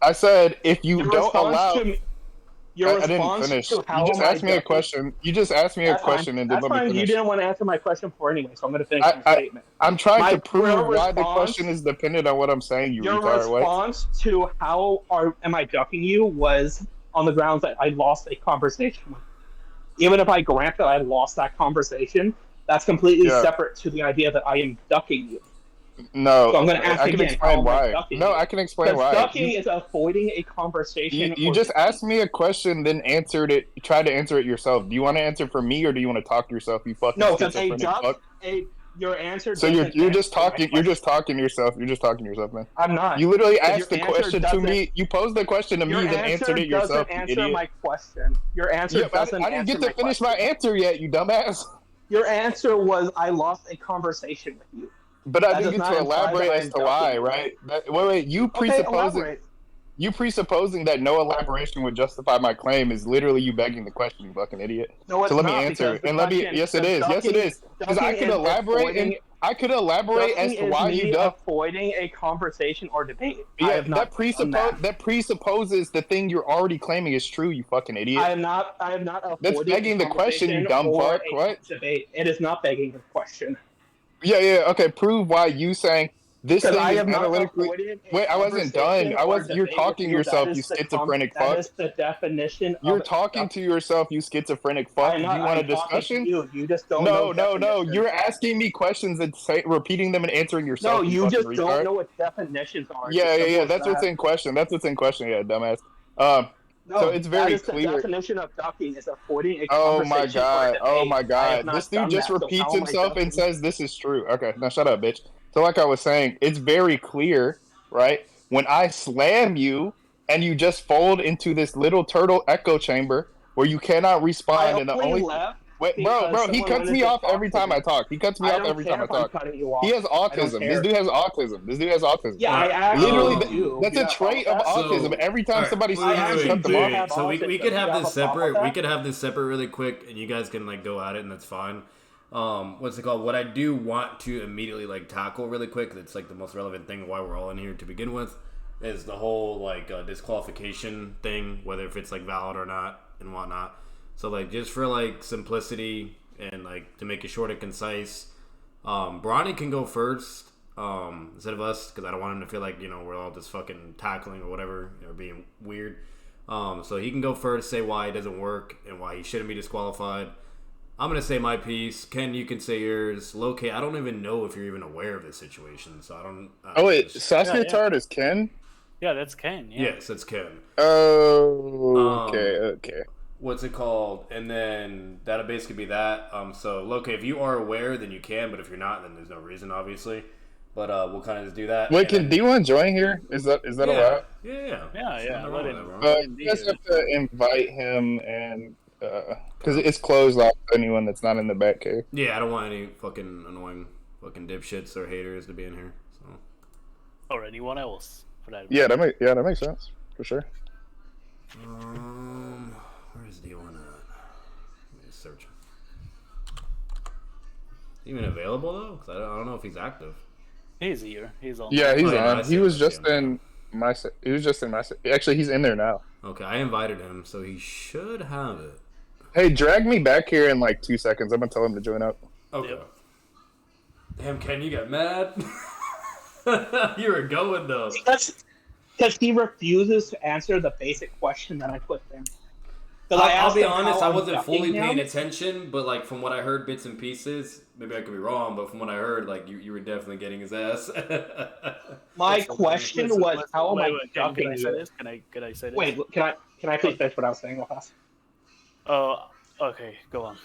I said if you Your don't response allow. to me, your I didn't response finish. to You how just am I asked me a ducking? question. You just asked me a That's fine. question and didn't That's let me fine. You finish. didn't want to answer my question before anyway, so I'm going to finish I, my I statement. I'm trying to My prove your why the question response, is dependent on what I'm saying. You your retard. What? response to am I ducking you was on the grounds that I lost a conversation with you. Even if I grant that I lost that conversation, that's completely Yeah. separate to the idea that I am ducking you. No. So I'm going to ask I can again, how explain am I why. ducking No, you? I can explain Because why. ducking is avoiding a conversation You or just debate. asked me a question, then answered it. Tried to answer it yourself. Do you want to answer for me, or do you want to talk to yourself? You fucking No, because a schizophrenic duck, fuck. your answer So doesn't you're just answer my talking. You're just question. talking to yourself. You're just talking to yourself, man. I'm not. You literally Because asked the question to me. You posed the question to your me, then answer answered it yourself. doesn't You answer idiot. my question. Your answer Yep, doesn't I didn't answer get to my finish my question. answer yet, you dumbass. Your answer was I lost a conversation with you. But I That didn't does get not to imply that elaborate I as am to ducking why, you. right? Wait. Okay, elaborate. You presupposing that no elaboration would justify my claim is literally you begging the question, you fucking idiot. No, So it's let me not answer because it, the and let me. question, Yes, it because is. Yes, it is. Because ducking is avoiding. I could elaborate as Ducking to is why you me duck. avoiding a conversation or debate. I Yeah, have not done that. that presupposes the thing you're already claiming is true, you fucking idiot. I am not That's avoiding a begging the question, you conversation dumb or fuck. a What? debate. It is not begging the question. Yeah. Okay, prove why you saying this Because thing I is have not analytically. avoided a Wait, I wasn't done. conversation or You're debate with talking to you. yourself, you schizophrenic That fuck. is the definition You're of talking to ducking. yourself, you schizophrenic I fuck. am Do you not. want I'm a talking to discussion? you. You just don't know No. definitions. You're asking me questions and repeating them and answering No, yourself, you you fucking just don't retard. know what definitions are. It's as Yeah. simple as That's what's that. in question. That's what's in question. Yeah, dumbass. Um, so No, it's that very is the clear. definition of ducking is avoiding a conversation or a Oh debate. my I have god. This not dude done just that. So repeats how am I himself and ducking? says this is true. Okay, now shut up, bitch. So like I was saying, it's very clear, right? When I slam you and you just fold into this little turtle echo chamber where you cannot respond, I and the only only left wait, because he someone cuts wanted me to off talk every to time I me. talk. He cuts me I off don't every time care I if I'm talk. cutting you He off. has I don't autism. This care. dude has autism. This dude has autism. Yeah, All I right. Literally, actually do. that's Do you a have a problem trait with of that? autism. Every All time right. somebody I sleeps, you actually cut them do off. have So we autism. could Do you have have a this problem with separate. We that? could have this separate really quick, and you guys can like go at it, and that's fine. What's it called? What I do want to immediately like tackle really quick. That's like the most relevant thing why we're all in here to begin with, is the whole like disqualification thing, whether if it's like valid or not and whatnot. So like just for like simplicity and like to make it short and concise, Bronny can go first instead of us because I don't want him to feel like we're all just fucking tackling or whatever or being weird. So he can go first, say why it doesn't work and why he shouldn't be disqualified. I'm gonna say my piece. Ken, you can say yours. Loki, I don't even know if you're even aware of this situation, so I don't. Oh wait, Just, Sasuke Tard is Ken? Yeah, that's Ken. Yeah. yes, that's Ken. Oh, okay, Um, okay. What's it called? And then that'll basically be that. So Loki, if you are aware, then you can. But if you're not, then there's no reason, obviously. But we'll kind of just do that. Wait, And can then, D1 join here? Is that yeah, allowed? yeah. Yeah. Nothing Let wrong with him. that, bro. You guys have to invite him and because it's closed off to anyone that's not in the back cave. Yeah, I don't want any fucking annoying fucking dipshits or haters to be in here. So. Or anyone else, for that Yeah, that makes sense for sure. Where's D1 at? Let me just search. Even available though? Because I don't know if he's active. He's here. He's on. Yeah, he's Oh, yeah, no, I on. see He him, was I see just him. in my. He was just in my. Actually, he's in there now. Okay, I invited him, so he should have it. Hey, drag me back here in like 2 seconds. I'm gonna tell him to join up. Okay. Yep. Damn, Ken, you got mad? You were going though. That's because he refuses to answer the basic question that I put there. I'll be honest, I wasn't ducking fully paying him. attention, but like from what I heard bits and pieces, maybe I could be wrong, but from what I heard, like you were definitely getting his ass. My question was, how am I ducking Can I say you? this? Can I say this? Wait, can I please finish what I was saying real fast? Oh, okay. Go on.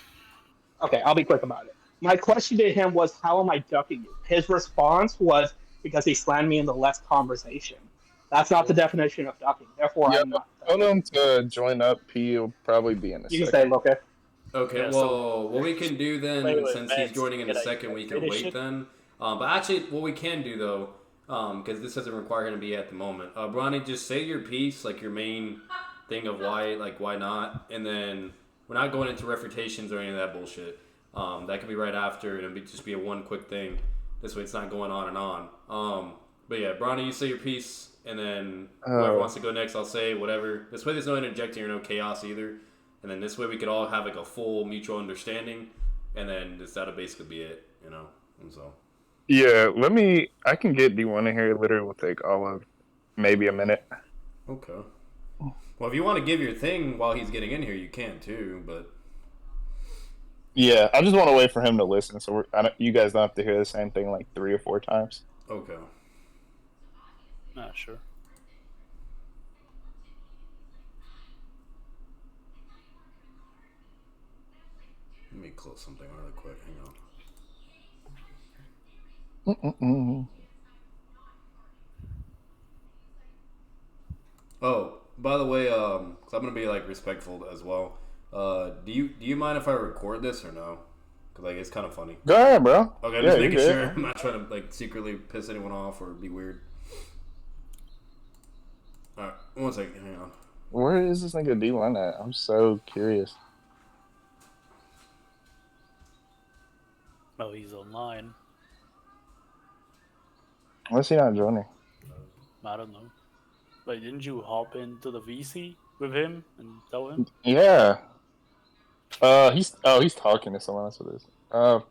Okay, I'll be quick about it. My question to him was, how am I ducking you? His response was, because he slammed me in the last conversation. That's not the definition of ducking. Therefore, Yeah, I'm not tell ducking. him to join up. He will probably be in a You can second. say, okay. Okay, Yeah, well, so- what we can do then, Wait, since he's Matt, joining in a can I second, we can finish wait it? then. But actually, what we can do though, because this doesn't require him to be at the moment. Bronny, just say your piece, like your main thing of why not, and then we're not going into refutations or any of that bullshit. That can be right after, and it'll just be a one quick thing. This way, it's not going on and on. But yeah, Bronny, you say your piece, and then whoever wants to go next, I'll say whatever. This way, there's no interjecting or no chaos either. And then this way, we could all have like a full mutual understanding, and then that'll basically be it, you know. And so. Yeah, I can get D1 in here. It literally will take all of maybe a minute. Okay. Well, if you want to give your thing while he's getting in here, you can too, but. Yeah, I just want to wait for him to listen, so you guys don't have to hear the same thing like 3 or 4 times. Okay. Sure. Let me close something really quick. Hang on. Oh, by the way, cause I'm gonna be like respectful as well. Do you mind if I record this or no? Cause like it's kind of funny. Go ahead, bro. Okay, I'm just making sure. I'm not trying to like secretly piss anyone off or be weird. All right, 1 second. Hang on. Where is this nigga D1 at? I'm so curious. Oh, he's online. What's he not joining? I don't know. Like, didn't you hop into the VC with him and tell him? Yeah. He's talking to someone else with this. Can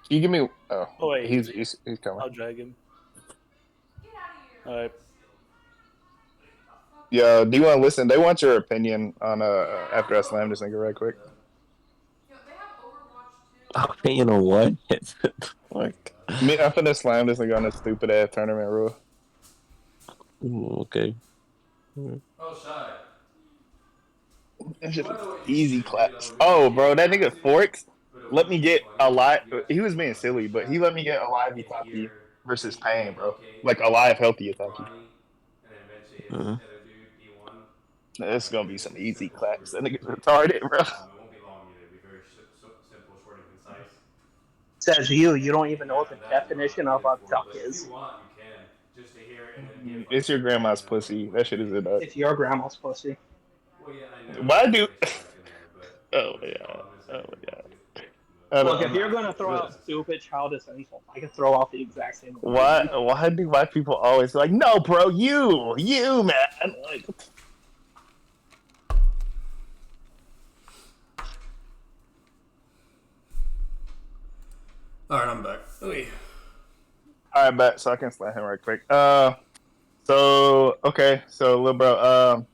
you give me? Oh wait, he's coming. I'll drag him. Alright. Yeah, do you want to listen? They want your opinion on after I slam this nigga right quick. Opinion on what? Like, I'm finna slam this nigga on a stupid ass tournament rule. okay. Oh, Shy. That shit was easy claps. Oh, bro, that nigga Forks let me get a live. He was being silly, but he let me get a live Itachi versus Pain, bro. Like a live healthy Itachi. This is gonna be some easy claps. That nigga's retarded, bro. Says you don't even know what the definition of a duck is. It's your grandma's pussy. That shit is a duck. It's your grandma's pussy. Why do? Oh yeah. Oh yeah. Look, if you're gonna throw out stupid, childish insults, I can throw out the exact same. Why do white people always like, no, bro, you, man? Like, All right, I'm back. Oy. all right, bet. So I can slam him right quick. So little bro.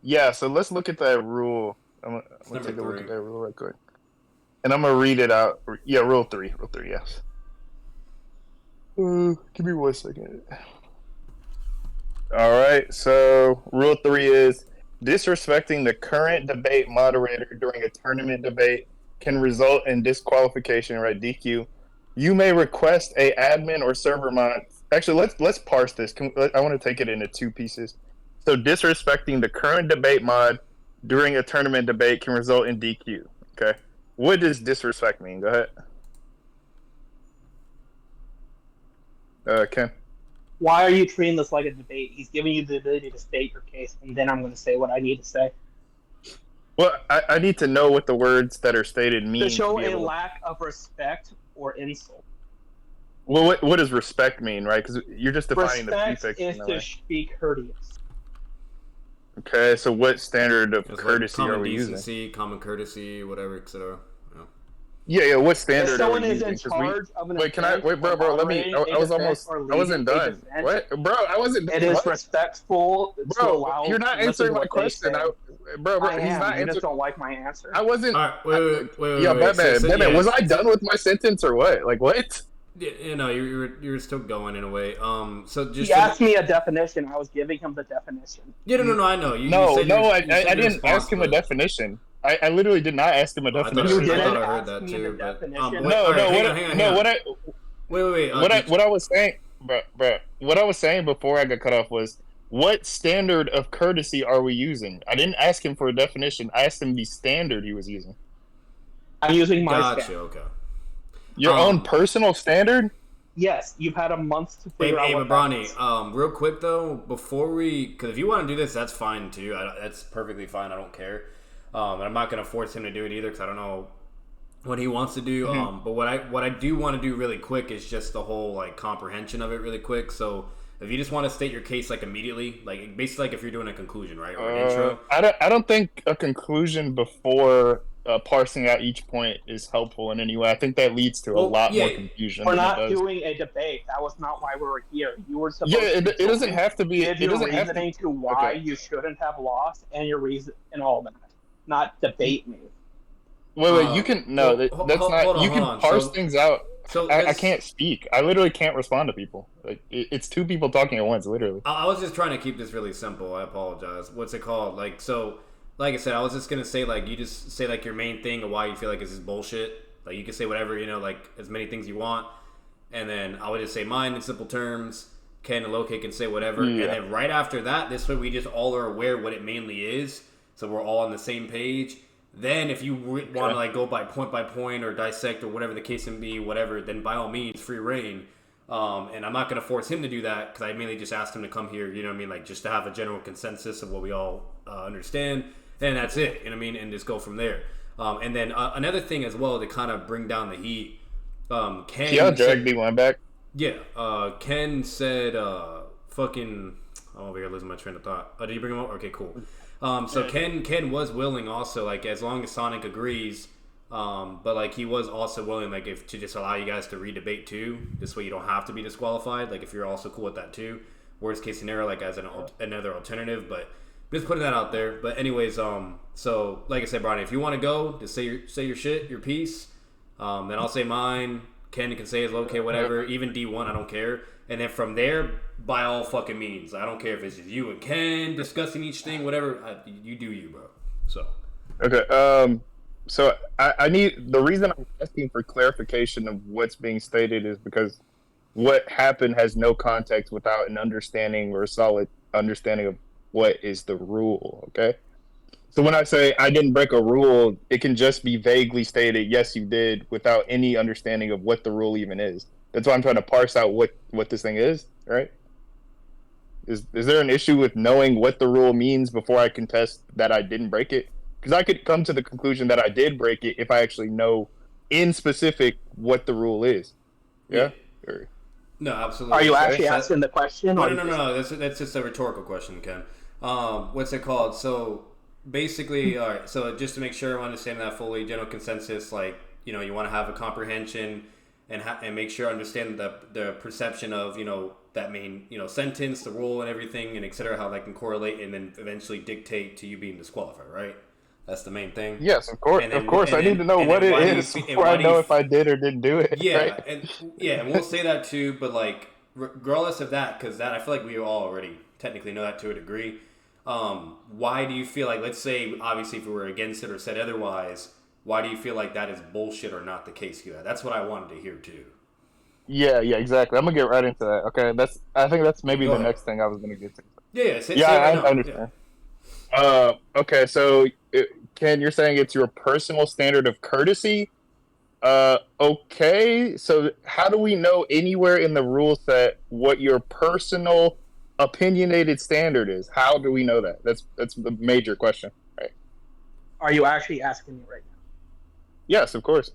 Yeah. So let's look at that rule. I'm gonna take a look at that rule right quick, and I'm gonna read it out. Yeah, rule 3. Rule 3. Yes. Give me 1 second. All right. So rule 3 is disrespecting the current debate moderator during a tournament debate can result in disqualification. Right, DQ. You may request a admin or server mod. Actually, let's parse this. I want to take it into 2 pieces. So disrespecting the current debate mod during a tournament debate can result in DQ. Okay. What does disrespect mean? Go ahead. Ken. Why are you treating this like a debate? He's giving you the ability to state your case, and then I'm going to say what I need to say. Well, I need to know what the words that are stated mean. To show a lack of respect or insult. Well, what does respect mean, right? Because you're just defining the prefix. Respect is to be courteous. Okay, so what standard of It's courtesy like are we decency, using? Common courtesy, whatever, etc. Yeah. What standard If someone are we is in using? charge of an Wait, can I event, wait, bro? Let me. I wasn't done. What, bro? I wasn't done. It is respectful to Bro, allow. you're not answering my question. Bro, I he's am. not You just answering. don't like my answer. I wasn't. All right, wait. Yeah, Batman. Yeah, was I done with my sentence or what? Like what? Yeah, you know, you're still going in a way. So just He asked me a definition. I was giving him the definition. Yeah, no. I know. I didn't ask him a definition. I literally did not ask him a definition. You I didn't thought I heard ask that me too. the But, definition. hang on. Wait. What I was saying, bro. What I was saying before I got cut off was, what standard of courtesy are we using? I didn't ask him for a definition. I asked him the standard he was using. I'm using my Gotcha. standard. Okay. Your own personal standard? Yes, you've had a month to figure out Hey, what Mabrani, real quick though, before because if you want to do this, that's fine too. That's perfectly fine. I don't care. And I'm not gonna force him to do it either because I don't know what he wants to do. But what I do want to do really quick is just the whole like comprehension of it really quick. So If you just want to state your case like immediately, like basically like if you're doing a conclusion, right, or an intro. I don't think a conclusion before parsing out each point is helpful in any way. I think that leads to a lot more confusion. We're not doing a debate. That was not why we were here. You were supposed to it doesn't have to be. give It your doesn't have reasoning to. to why you shouldn't have lost and your reason and all that. Not debate me. Wait, you can that's not. You can parse things out. So I can't speak. I literally can't respond to people. Like it's two people talking at once, literally. I was just trying to keep this really simple. I apologize. What's it called? Like I said, I was just gonna say like you just say like your main thing of why you feel like this is bullshit. Like you can say whatever, like as many things you want, and then I would just say mine in simple terms. Ken and Loki can say whatever, and then right after that, this way we just all are aware what it mainly is, so we're all on the same page. Then if you want to like go by point or dissect or whatever the case may be, whatever, then by all means, free reign. And I'm not going to force him to do that because I mainly just asked him to come here, you know what I mean? Like just to have a general consensus of what we all understand. And that's it, you know what I mean? And just go from there. And then another thing as well to kind of bring down the heat. Ken drag D1 back. Yeah. Ken said fucking... I'm over here losing my train of thought. Oh, did you bring him up? Okay, cool. So Ken was willing also, like, as long as Sonic agrees, but, like, he was also willing, like, to just allow you guys to re-debate, too. This way you don't have to be disqualified, like, if you're also cool with that, too. Worst case scenario, like, as another alternative, but just putting that out there. But anyways, so, like I said, Brian, if you want to go, just say your shit, your piece, then I'll say mine. Ken can say his okay, whatever. Even D1, I don't care. And then from there, by all fucking means, I don't care if it's just you and Ken discussing each thing, whatever. You do you, bro. So. Okay. So I need the reason I'm asking for clarification of what's being stated is because what happened has no context without an understanding or a solid understanding of what is the rule. Okay. So when I say I didn't break a rule, it can just be vaguely stated, yes, you did, without any understanding of what the rule even is. That's why I'm trying to parse out what this thing is, right? Is there an issue with knowing what the rule means before I contest that I didn't break it? Because I could come to the conclusion that I did break it if I actually know in specific what the rule is. Yeah? No, absolutely. Are you actually asking the question? No. That's just a rhetorical question, Ken. What's it called? So basically, all right. So just to make sure I'm understanding that fully, general consensus, like you want to have a comprehension and make sure I understand the perception of that main sentence, the rule, and everything, and etc. How that can correlate and then eventually dictate to you being disqualified, right? That's the main thing. Yes, of course. I need to know what it is before I know if I did or didn't do it. Yeah, right? and we'll say that too. But like, regardless of that, because that I feel like we all already technically know that to a degree. Why do you feel like? Let's say, obviously, if we were against it or said otherwise, why do you feel like that is bullshit or not the case? That's what I wanted to hear too. Yeah, exactly. I'm gonna get right into that. Okay, I think that's maybe the next thing I was gonna get to. I understand. Yeah. Okay, so Ken, you're saying it's your personal standard of courtesy. Okay, so how do we know anywhere in the rule set what your personal opinionated standard is? How do we know that? That's the major question, right? Are you actually asking me right now? Yes, of course.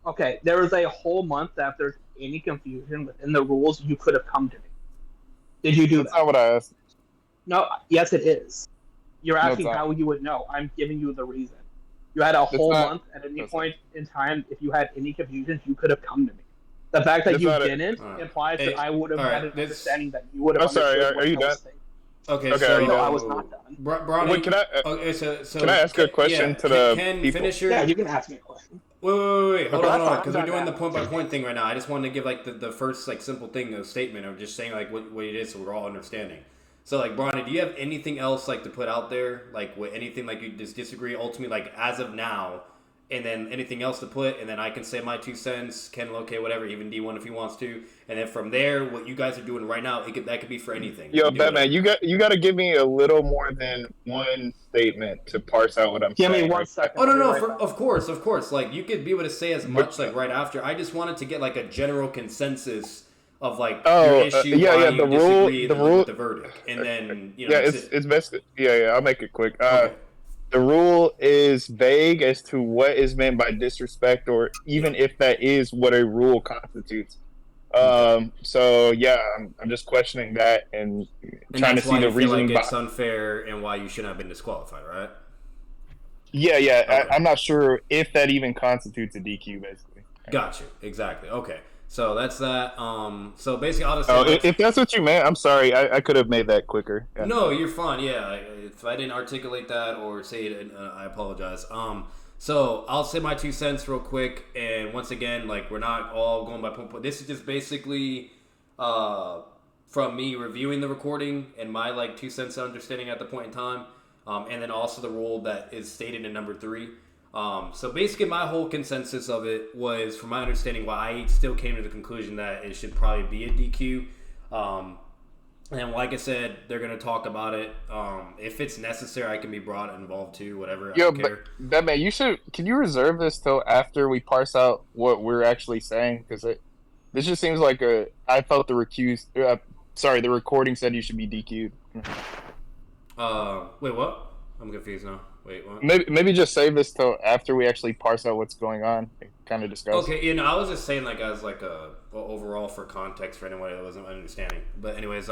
Okay, there was a whole month that if there's any confusion within the rules, you could have come to me. Did you do that? That's not what I asked. No, yes, it is. You're asking how you would know. I'm giving you the reason. You had a whole month at any point in time. If you had any confusions, you could have come to me. The fact that you didn't implies that I would have had an understanding that you would have understood. Sorry, are you done? Okay, so no, I was not done. Bronny, wait, can I ask a question to the people? Finish your... Yeah, you can ask me a question. Wait. Hold on. Because we're doing the point-by-point thing right now. I just wanted to give, like, the first, like, simple thing, a statement of just saying, like, what it is so we're all understanding. So, like, Bronny, do you have anything else, like, to put out there? Like, anything, like, you just disagree ultimately, like, as of now, and then anything else to put, and then I can say my 2 cents, Ken, okay, whatever, even D1 if he wants to, and then from there, what you guys are doing right now, that could be for anything. Yo, Batman, you got to give me a little more than one statement to parse out what I'm saying. Give me 1 second. Oh, no, of course. Like, you could be able to say as much, like, right after. I just wanted to get, like, a general consensus of, like, your issue, why you disagree with the verdict, and then, it's best. I'll make it quick. Okay. The rule is vague as to what is meant by disrespect, or even if that is what a rule constitutes. So yeah, I'm just questioning that and trying to see the reasoning. Like it's unfair and why you shouldn't have been disqualified, right? Yeah. Okay. I'm not sure if that even constitutes a DQ, basically. Got you. Exactly. Okay. So that's that. So basically, I'll just say if that's what you meant, I'm sorry. I could have made that quicker. Yeah. No, you're fine. Yeah, if I didn't articulate that or say it, I apologize. So I'll say my 2 cents real quick. And once again, like we're not all going by point. This is just basically from me reviewing the recording and my like 2 cents understanding at the point in time, and then also the rule that is stated in number 3. So basically my whole consensus of it was, from my understanding, why I still came to the conclusion that it should probably be a DQ. And like I said, they're going to talk about it. If it's necessary, I can be brought involved too, whatever. I don't care. But man, can you reserve this till after we parse out what we're actually saying? Because this just seems like I felt the recording said you should be DQ'd. Wait, what? I'm confused now. Wait, what? Maybe just save this till after we actually parse out what's going on and kind of discuss. Okay, I was just saying like as like overall for context for anyone that wasn't understanding. But anyways,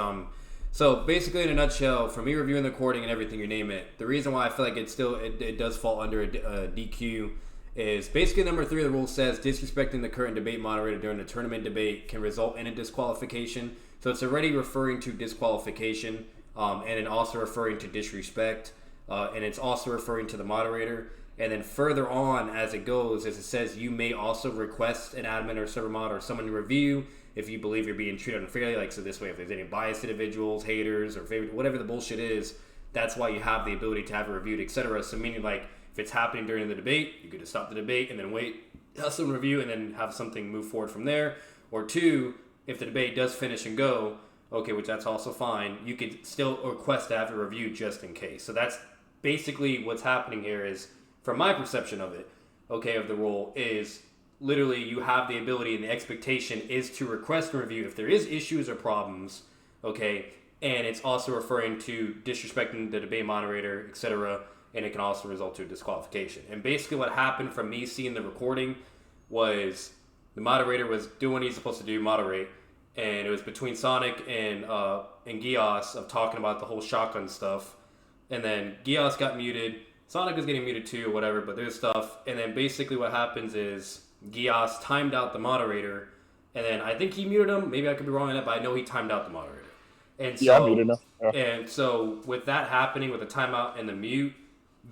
so basically in a nutshell, for me reviewing the recording and everything, you name it, the reason why I feel like it does fall under a DQ is basically number 3 of the rule says disrespecting the current debate moderator during the tournament debate can result in a disqualification. So it's already referring to disqualification, and then also referring to disrespect. And it's also referring to the moderator. And then further on as it goes, as it says, you may also request an admin or server mod or someone to review if you believe you're being treated unfairly. Like, so this way, if there's any biased individuals, haters, or favorite, whatever the bullshit is, that's why you have the ability to have it reviewed, etc. So meaning, like, if it's happening during the debate, you could just stop the debate and then wait, have some review, and then have something move forward from there. Or 2, if the debate does finish and go, okay, which that's also fine, you could still request to have it reviewed just in case. So that's basically what's happening here is, from my perception of it, okay, of the rule, is literally you have the ability and the expectation is to request a review if there is issues or problems, okay, and it's also referring to disrespecting the debate moderator, etc., and it can also result to a disqualification. And basically what happened from me seeing the recording was the moderator was doing what he's supposed to do, moderate, and it was between Sonic and GEASS of talking about the whole shotgun stuff. And then GEASS got muted. Sonic was getting muted too, or whatever, but there's stuff. And then basically what happens is GEASS timed out the moderator. And then I think he muted him. Maybe I could be wrong on that, but I know he timed out the moderator. And so, I muted him. Yeah. And so with that happening, with the timeout and the mute,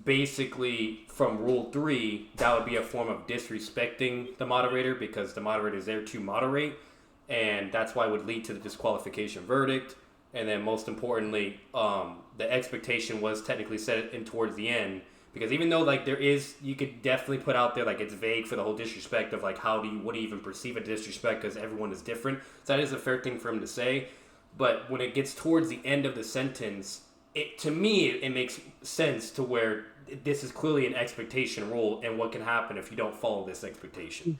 basically from Rule 3, that would be a form of disrespecting the moderator because the moderator is there to moderate. And that's why it would lead to the disqualification verdict. And then most importantly, the expectation was technically set in towards the end, because even though like there is, you could definitely put out there like it's vague for the whole disrespect of like what do you even perceive a disrespect, because everyone is different. So that is a fair thing for him to say. But when it gets towards the end of the sentence, to me it makes sense to where this is clearly an expectation rule and what can happen if you don't follow this expectation.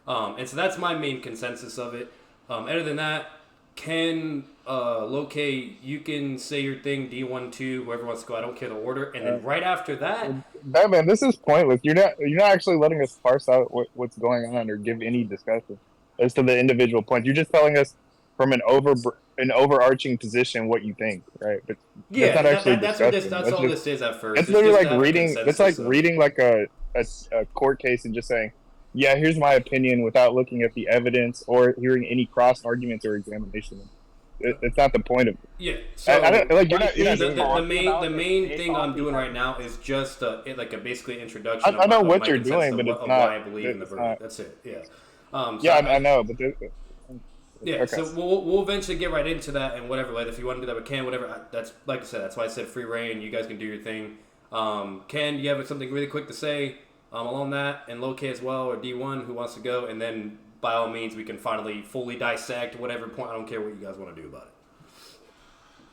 And so that's my main consensus of it. Other than that, Ken, Loke, you can say your thing, D1, 2, whoever wants to go. I don't care the order. And then right after that... Batman, this is pointless. You're not actually letting us parse out what's going on or give any discussion as to the individual points. You're just telling us from an overarching position what you think, right? But yeah, that's all this is at first. It's literally like reading. It's like reading like a court case and just saying, yeah, here's my opinion without looking at the evidence or hearing any cross arguments or examination. It's not the point of it. Yeah. So the main thing I'm doing right now is just basically an introduction. I know what you're doing, but it's not. Why I believe in the verdict. That's it. Yeah. I know, but yeah. Okay. So we'll eventually get right into that and whatever. Like if you want to do that, we can. Whatever. That's like I said. That's why I said free reign. You guys can do your thing. Ken, you have something really quick to say along that, and Loke as well, or D1 who wants to go, and then by all means we can finally fully dissect whatever point. I don't care what you guys want to do about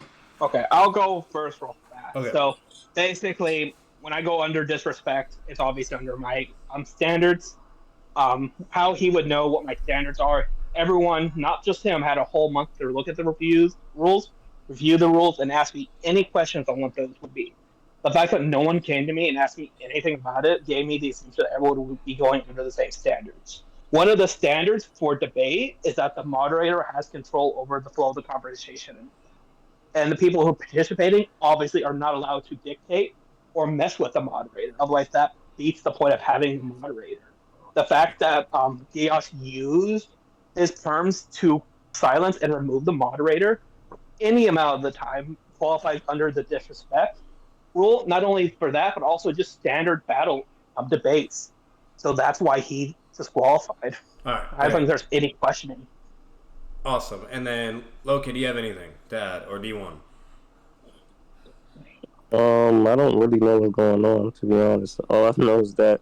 it. Okay, I'll go first real fast. Okay. So basically, when I go under disrespect, it's obviously under my standards. How he would know what my standards are. Everyone, not just him, had a whole month to look at the review the rules, and ask me any questions on what those would be. The fact that no one came to me and asked me anything about it gave me the assumption that everyone would be going under the same standards. one of the standards for debate is that the moderator has control over the flow of the conversation. And the people who are participating obviously are not allowed to dictate or mess with the moderator. Otherwise, that beats the point of having a moderator. The fact that GEASS used his terms to silence and remove the moderator any amount of the time qualifies under the disrespect rule, not only for that, but also just standard battle debates. So that's why he's disqualified. All right. I don't think there's any questioning. Awesome. And then, Loki, do you have anything to add, or do you want? I don't really know what's going on, to be honest. All I know is that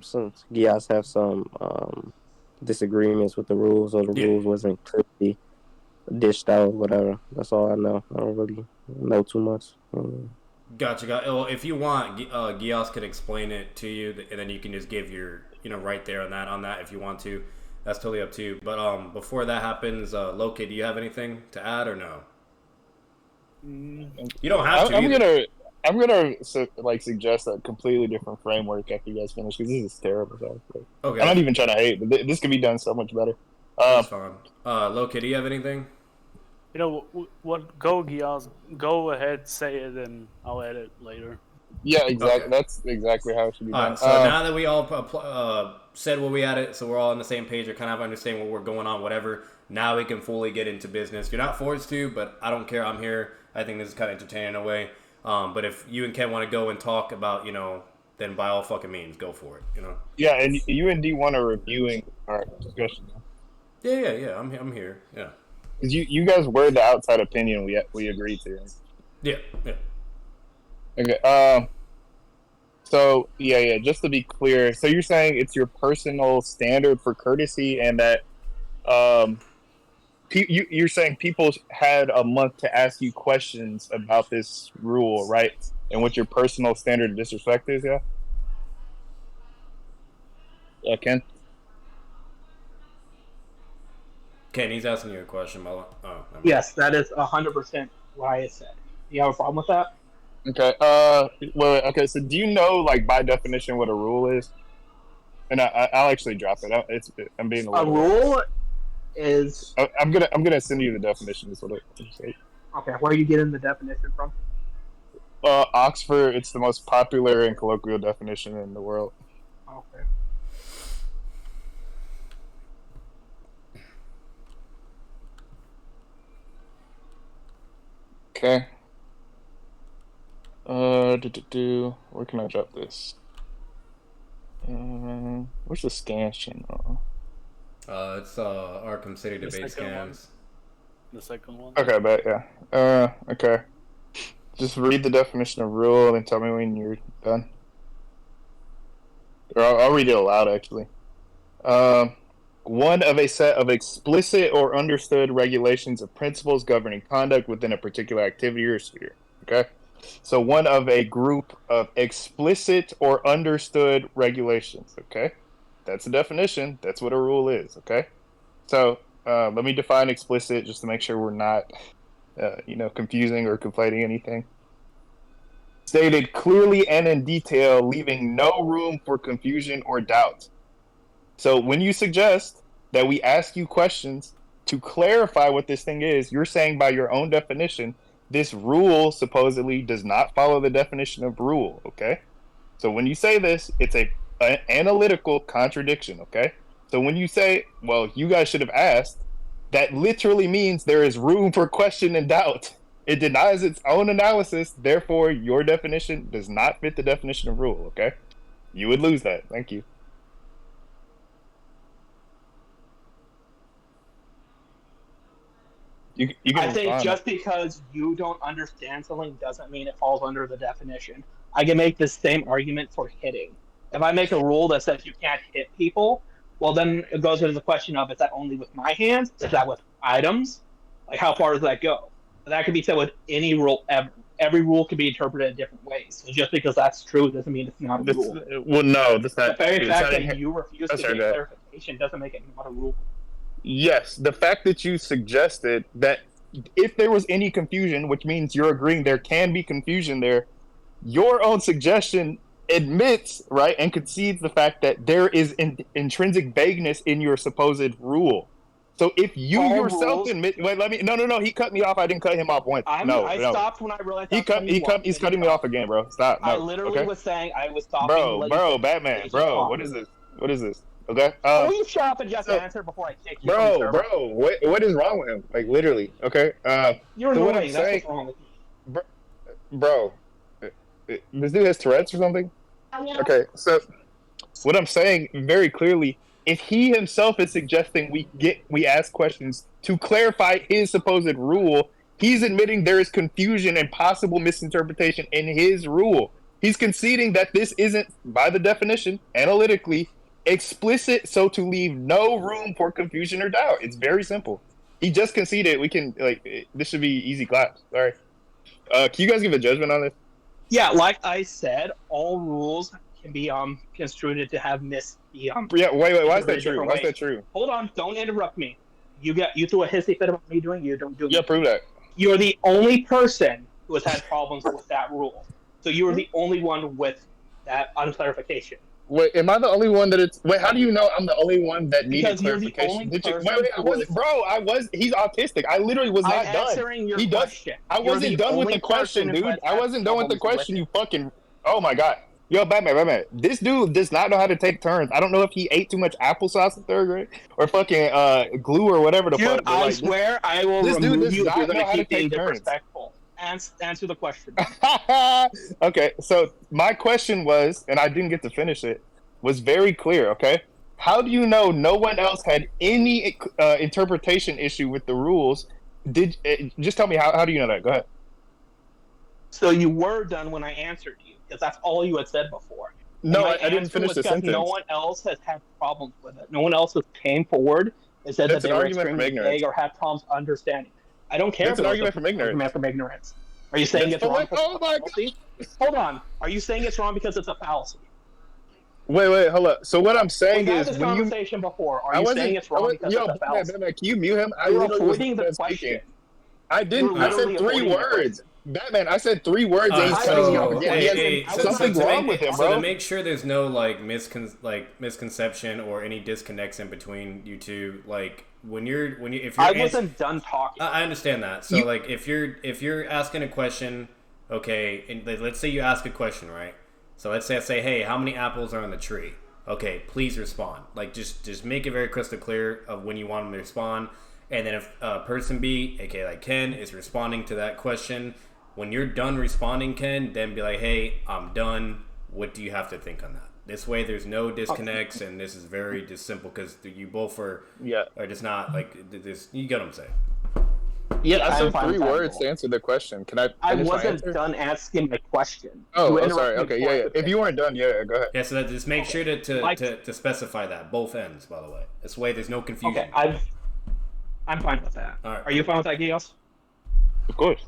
since GEASS have some disagreements with the rules, or the rules wasn't clearly dished out, whatever. That's all I know. I don't really know too much. Gotcha. Well, if you want, GEASS could explain it to you, and then you can just give your, right there on that if you want to. That's totally up to you. But before that happens, Loki, do you have anything to add or no? You don't have to. I'm gonna suggest a completely different framework after you guys finish, because this is terrible. Okay. I'm not even trying to hate, but this could be done so much better. That's fine. Loki, do you have anything? What? Go, GEASS. Go ahead, say it, and I'll edit later. Yeah, exactly. Okay. That's exactly how it should be done. So now that we all said what we had it, so we're all on the same page or kind of understand what we're going on, whatever. Now we can fully get into business. You're not forced to, but I don't care. I'm here. I think this is kind of entertaining in a way. But if you and Ken want to go and talk about, then by all fucking means, go for it. Yeah, and you and D1 are reviewing our discussion. Yeah. I'm here. Yeah. Because you guys were the outside opinion we agreed to. Right? Yeah. Okay. So yeah. Just to be clear, so you're saying it's your personal standard for courtesy, and that you're saying people had a month to ask you questions about this rule, right? And what your personal standard of disrespect is, yeah? Yeah, Ken? Ken, he's asking you a question. Yes, that is 100% what I said. Do you have a problem with that? Okay. Okay. So, do you know, by definition, what a rule is? And I'll actually drop it. I'm being a rule is. I'm gonna send you the definition. Is what it says. Okay. Where are you getting the definition from? Oxford. It's the most popular and colloquial definition in the world. Okay. Okay. Where can I drop this? Where's the scan channel? It's Arkham City debate scans. The second one. Okay, but yeah. Okay. Just read the definition of rule and tell me when you're done. Or I'll read it aloud, actually. One of a set of explicit or understood regulations of principles governing conduct within a particular activity or sphere. Okay? So one of a group of explicit or understood regulations. Okay? That's the definition. That's what a rule is. Okay? So let me define explicit just to make sure we're not, confusing or conflating anything. Stated clearly and in detail, leaving no room for confusion or doubt. So when you suggest that we ask you questions to clarify what this thing is, you're saying by your own definition, this rule supposedly does not follow the definition of rule, okay? So when you say this, it's an analytical contradiction, okay? So when you say, well, you guys should have asked, that literally means there is room for question and doubt. It denies its own analysis, therefore your definition does not fit the definition of rule, okay? You would lose that. Thank you. I think just because you don't understand something doesn't mean it falls under the definition. I can make the same argument for hitting. If I make a rule that says you can't hit people, well, then it goes into the question of, is that only with my hands? Is that with items? How far does that go? That could be said with any rule ever. Every rule can be interpreted in different ways. So just because that's true doesn't mean it's not a rule. Well, no, that's not. The very fact that you refuse to get clarification doesn't make it not a rule. Yes, the fact that you suggested that if there was any confusion, which means you're agreeing there can be confusion there, your own suggestion admits, right, and concedes the fact that there is intrinsic vagueness in your supposed rule. So if you All yourself rules, admit, wait, let me, no, he cut me off. I didn't cut him off once. I stopped when I realized he's cutting me off again, bro. Stop. No, I literally okay? was saying I was stopping. Bro, Batman, bro, what is this? Okay. Will you shut up and just answer before I kick you? Bro, what is wrong with him? Like literally, okay. You're annoying. That's what's wrong with you. Bro, this dude has Tourette's or something? Okay, so what I'm saying very clearly, if he himself is suggesting we ask questions to clarify his supposed rule, he's admitting there is confusion and possible misinterpretation in his rule. He's conceding that this isn't, by the definition, analytically, explicit, so to leave no room for confusion or doubt. It's very simple. He just conceded. We can, this should be easy claps. Sorry. Can you guys give a judgment on this? Yeah, like I said, all rules can be construed to have missed the Yeah, wait. Why is that true? Why is that true? Hold on, don't interrupt me. You threw a hissy fit about me doing. You don't do. Yeah, prove that. You're the only person who has had problems with that rule. So you are the only one with that unclarification. Wait, am I the only one that it's? Wait, how do you know I'm the only one that needed clarification? Because you're the only person. I wasn't. He's autistic. I literally was not done. Answering your question. I wasn't done with the question, dude. I wasn't done with the question. You fucking. Oh my god. Yo, Batman. This dude does not know how to take turns. I don't know if he ate too much applesauce in 3rd grade or fucking glue or whatever the fuck. Dude, I swear I will remove you if you're going to keep being disrespectful. Answer the question. Okay, so my question was, and I didn't get to finish it, was very clear, okay? How do you know no one else had any interpretation issue with the rules? Just tell me, how do you know that? Go ahead. So you were done when I answered you, because that's all you had said before. No, I didn't finish the sentence. No one else has had problems with it. No one else has came forward and said that they were extremely vague or had problems understanding. I don't care. It's an argument from ignorance. Are you saying it's wrong? Oh my God. Hold on. Are you saying it's wrong because it's a fallacy? Wait, hold up. So what I'm saying is, this conversation before. Are you saying it's wrong because it's a fallacy? Batman, can you mute him? You're avoiding the question. I didn't. I said 3 words. Batman, I said 3 words. And he's cutting off again. Something wrong with him, bro. So to make sure there's no misconception or any disconnects in between you two, if you're I wasn't done talking. I understand that. So if you're asking a question, okay, and let's say you ask a question, right? So let's say, hey, how many apples are on the tree? Okay, please respond. Just make it very crystal clear of when you want them to respond. And then if person B, aka Ken, is responding to that question, when you're done responding, Ken, then be like, hey, I'm done. What do you have to think on that? This way, there's no disconnects, and this is very just simple because you both are just not this. You get what I'm saying? Yeah, I said 3 words to answer the question. Can I wasn't done asking the question. Oh, sorry. Okay, yeah. If you weren't done, go ahead. Yeah, so just make sure to specify that both ends. By the way, this way there's no confusion. Okay, I'm fine with that. All right. Are you fine with that, Gios? Of course.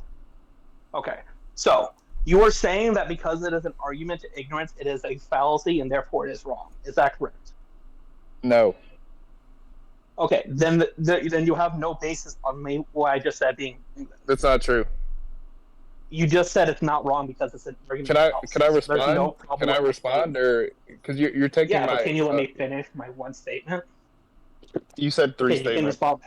Okay, so you are saying that because it is an argument to ignorance, it is a fallacy and therefore it is wrong. Is that correct? No. Okay, then you have no basis on me what I just said being. That's not true. You just said it's not wrong because it's an argument. Can I respond? Can I respond, or because you're taking my? Yeah, can you let me finish my one statement? You said 3 statements. You can respond.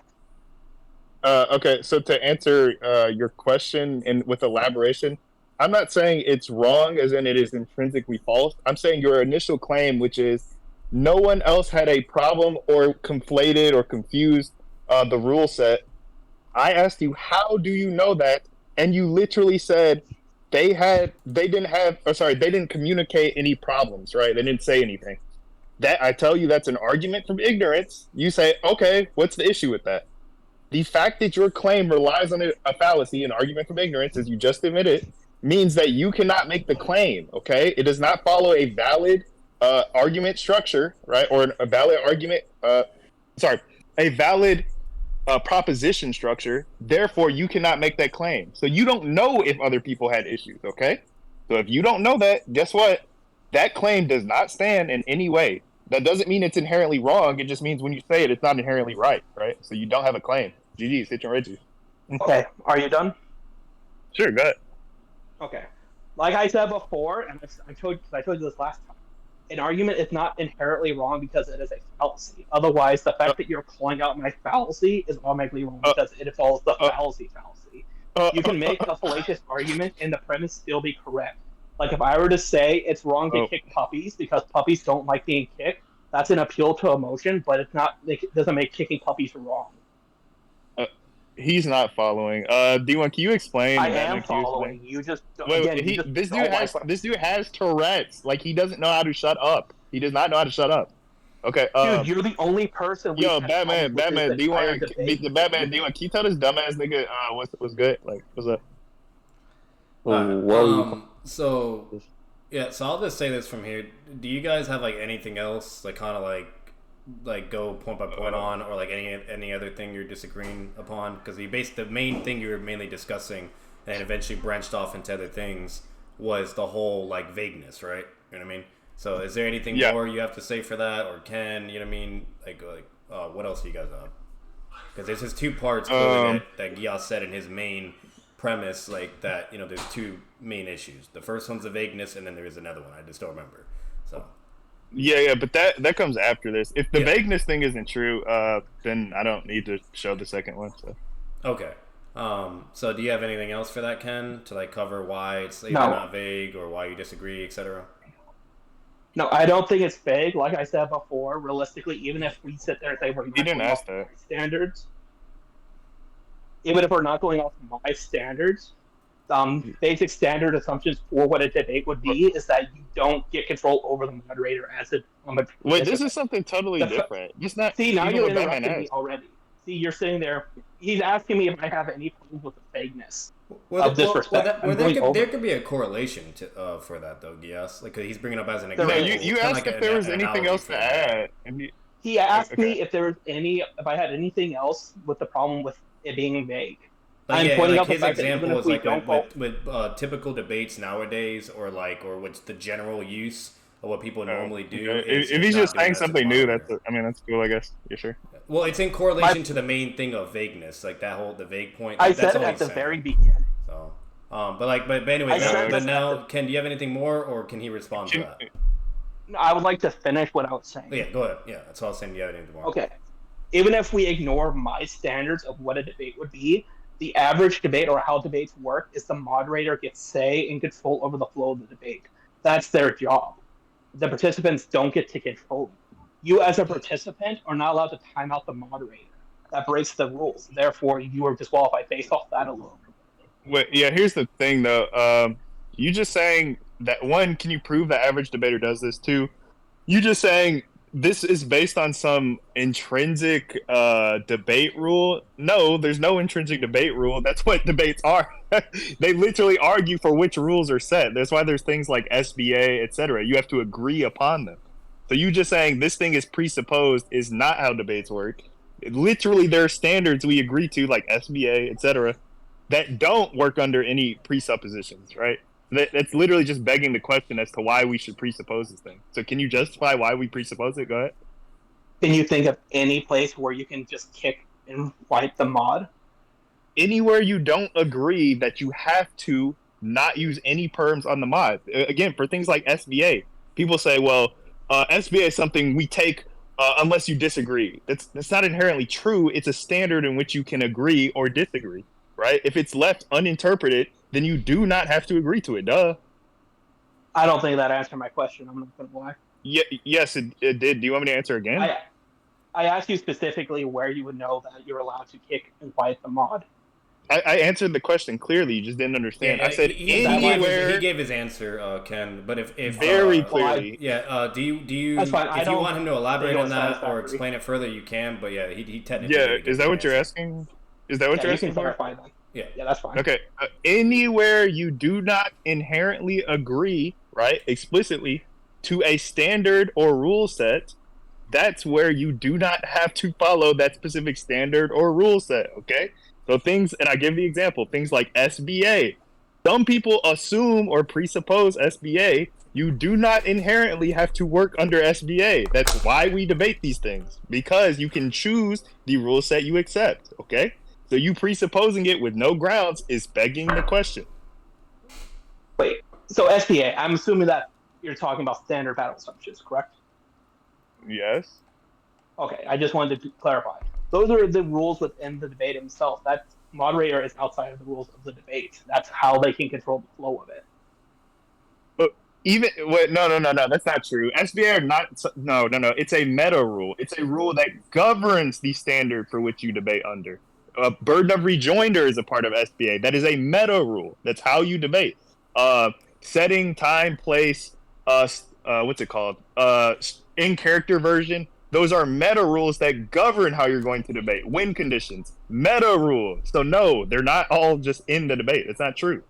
Okay, so to answer your question and with elaboration, I'm not saying it's wrong as in it is intrinsically false. I'm saying your initial claim, which is no one else had a problem or conflated or confused the rule set. I asked you, how do you know that? And you literally said they didn't communicate any problems, right? They didn't say anything. That I tell you, that's an argument from ignorance. You say, okay, what's the issue with that? The fact that your claim relies on a fallacy, an argument from ignorance, as you just admitted, means that you cannot make the claim, okay? It does not follow a valid argument structure, right? Or a valid argument, a valid proposition structure. Therefore, you cannot make that claim. So you don't know if other people had issues, okay? So if you don't know that, guess what? That claim does not stand in any way. That doesn't mean it's inherently wrong. It just means when you say it, it's not inherently right, right? So you don't have a claim. GG's, hit your Reggie. Okay, are you done? Sure, go ahead. Okay, Like I said before, and I told you this last time, an argument is not inherently wrong because it is a fallacy. Otherwise, the fact that you're calling out my fallacy is automatically wrong because it follows the fallacy. You can make a fallacious argument and the premise still be correct. Like if I were to say it's wrong to kick puppies because puppies don't like being kicked, that's an appeal to emotion, but it's not. It doesn't make kicking puppies wrong. He's not following. D1, can you explain? I am following. You just this dude has Tourette's. Like he doesn't know how to shut up. He does not know how to shut up. Okay, dude, you're the only person. Batman, D1, the Batman, D1. Can you tell this dumbass nigga what's good? Like, what's up? So I'll just say this from here. Do you guys have like anything else, like kind of like go point by point on, or like any other thing you're disagreeing upon? Because the main thing you were mainly discussing, and eventually branched off into other things, was the whole like vagueness, right? You know what I mean? So is there anything more you have to say for that, or Ken? You know what I mean? Like what else do you guys have? Because there's his two parts that GEASS said in his main premise, like that, you know, there's two main issues. The first one's the vagueness, and then there is another one. I just don't remember. So. Yeah, but that comes after this. If the vagueness thing isn't true, then I don't need to show the second one. So. Okay. So do you have anything else for that, Ken, to like cover why it's either not vague or why you disagree, etc.? No, I don't think it's vague. Like I said before, realistically, even if we sit there and say we're not going off my standards, even if we're not going off my standards, basic standard assumptions for what a debate would be is that you don't get control over the moderator as a Wait, this is something totally different. Just not. See, now you're interrupting me already. See, you're sitting there. He's asking me if I have any problems with the vagueness of disrespect. There could be a correlation to for that though, GEASS. Like he's bringing up as an example. You asked if there was anything else to add. He asked me if I had anything else with the problem with it being vague. I'm pointing out his example is like with typical debates nowadays, or what's the general use of what people normally do. If he's just saying something new, that's cool, I guess. Yeah, sure. Well, it's in correlation to the main thing of vagueness, like the vague point. I said it at the very beginning. So, but anyway, now, Ken, do you have anything more, or can he respond to that? I would like to finish what I was saying. Yeah, go ahead. Yeah, that's all I was saying. Do you have anything more? Okay. Even if we ignore my standards of what a debate would be, the average debate, or how debates work, is the moderator gets say and control over the flow of the debate. That's their job. The participants don't get to control it. You, as a participant, are not allowed to time out the moderator. That breaks the rules. Therefore, you are disqualified based off that alone. Wait, yeah, here's the thing, though. You just saying that, one, can you prove the average debater does this? Two, you just saying this is based on some intrinsic debate rule. No, there's no intrinsic debate rule. That's what debates are. They literally argue for which rules are set. That's why there's things like SBA, etc. You have to agree upon them. So you just saying this thing is presupposed is not how debates work. Literally, there are standards we agree to, like SBA, etc., that don't work under any presuppositions, right? That's literally just begging the question as to why we should presuppose this thing. So can you justify why we presuppose it? Go ahead. Can you think of any place where you can just kick and wipe the mod? Anywhere you don't agree that you have to not use any perms on the mod. Again, for things like SBA, people say, well, SBA is something we take unless you disagree. That's not inherently true. It's a standard in which you can agree or disagree, right? If it's left uninterpreted, then you do not have to agree to it. Duh. I don't think that answered my question. I'm not going to lie. Yeah, yes, it did. Do you want me to answer again? I asked you specifically where you would know that you're allowed to kick and wipe the mod. I answered the question clearly. You just didn't understand. Yeah, I said anywhere. He gave his answer, Ken. But if very clearly. Do you? That's fine. If you want him to elaborate on that or explain it further, you can. But yeah, he technically. Yeah, is that what you're asking? Is that what you're asking? You can clarify that. Yeah, that's fine. Okay. Anywhere you do not inherently agree, right, explicitly, to a standard or rule set, that's where you do not have to follow that specific standard or rule set. Okay. So things, and I give the example, things like SBA. Some people assume or presuppose SBA. You do not inherently have to work under SBA. That's why we debate these things, because you can choose the rule set you accept. Okay. So you presupposing it with no grounds is begging the question. Wait, So SPA, I'm assuming that you're talking about standard battle assumptions, correct? Yes. Okay, I just wanted to clarify. Those are the rules within the debate itself. That moderator is outside of the rules of the debate. That's how they can control the flow of it. But no, that's not true. SBA are not. No. It's a meta rule. It's a rule that governs the standard for which you debate under. Burden of rejoinder is a part of SBA. That is a meta rule. That's how you debate. Setting, time, place. What's it called? In character version. Those are meta rules that govern how you're going to debate. Win conditions, meta rules. So no, they're not all just in the debate. It's not true.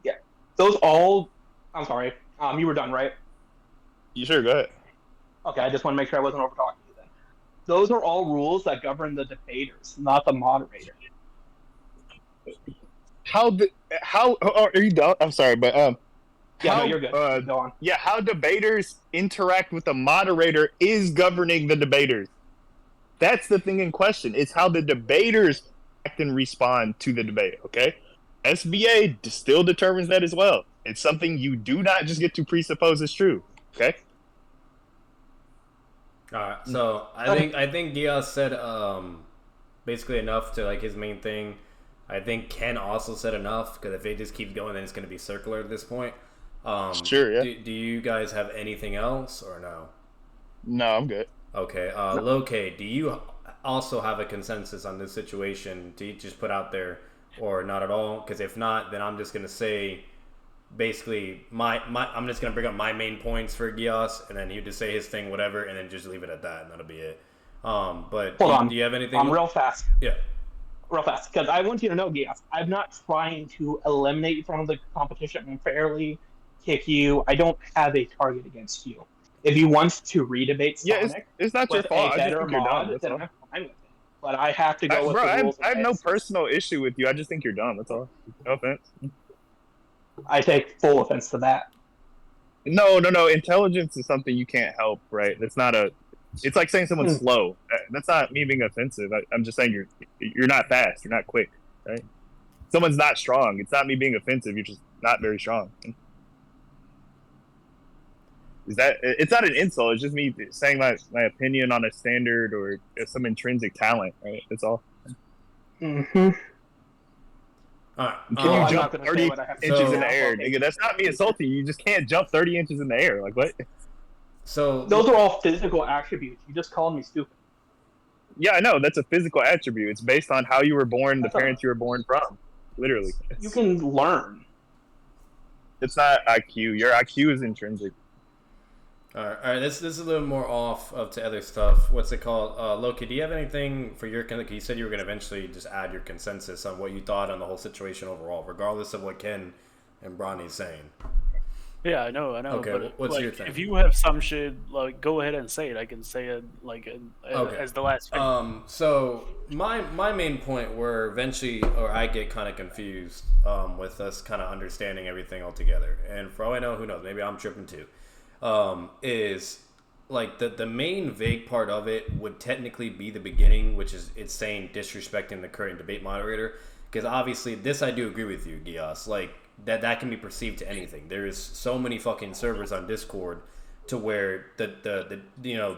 Yeah, those all. I'm sorry. You were done, right? You sure? Go ahead. Okay, I just want to make sure I wasn't over talking you then. Those are all rules that govern the debaters, not the moderator. How are you done? I'm sorry, but yeah, no, you're good. Go on. Yeah, how debaters interact with the moderator is governing the debaters. That's the thing in question. It's how the debaters act and respond to the debate, okay? SBA still determines that as well. It's something you do not just get to presuppose is true, okay? All right, so I think Diaz said basically enough to like his main thing. I think Ken also said enough, because if it just keeps going, then it's going to be circular at this point. Sure, yeah. Do you guys have anything else or no? No, I'm good. Okay, Loke, do you also have a consensus on this situation to just put out there, or not at all? Because if not, then I'm just gonna say, basically, I'm just gonna bring up my main points for Gias, and then he would just say his thing, whatever, and then just leave it at that, and that'll be it. But hold on, do you have anything? Real fast. Yeah. Real fast, because I want you to know, Gias, I'm not trying to eliminate you from the competition unfairly, kick you. I don't have a target against you. If you want to redebate Sonic, it's not your fault. A better mod, then I'm fine with it. But I have to go with the rules. I have no personal issue with you. I just think you're dumb. That's all. No offense. I take full offense to that. No. Intelligence is something you can't help, right? It's not a. It's like saying someone's slow. That's not me being offensive. I'm just saying you're not fast. You're not quick, right? Someone's not strong. It's not me being offensive. You're just not very strong. It's not an insult. It's just me saying my opinion on a standard or some intrinsic talent, right? That's all. Mm-hmm. All right. Can you jump 30 inches in the air, nigga? That's not me insulting you. You just can't jump 30 inches in the air. Like, what? So those are all physical attributes. You just called me stupid. Yeah, I know. That's a physical attribute. It's based on how you were born, the parents you were born from. Literally. You can learn. It's not IQ. Your IQ is intrinsic. All right. This is a little more off to other stuff. What's it called? Loki, do you have anything for your? You said you were going to eventually just add your consensus on what you thought on the whole situation overall, regardless of what Ken and Bronny's saying. Yeah, I know. Okay, but what's your thing? If you have some shit, like, go ahead and say it. I can say it as the last thing. So my main point where eventually, or I get kind of confused with us kind of understanding everything altogether, and for all I know, who knows? Maybe I'm tripping too. Is like the main vague part of it would technically be the beginning, which is it's saying disrespecting the current debate moderator, because obviously this I do agree with you, Gias, like that can be perceived to anything. There is so many fucking servers on Discord to where the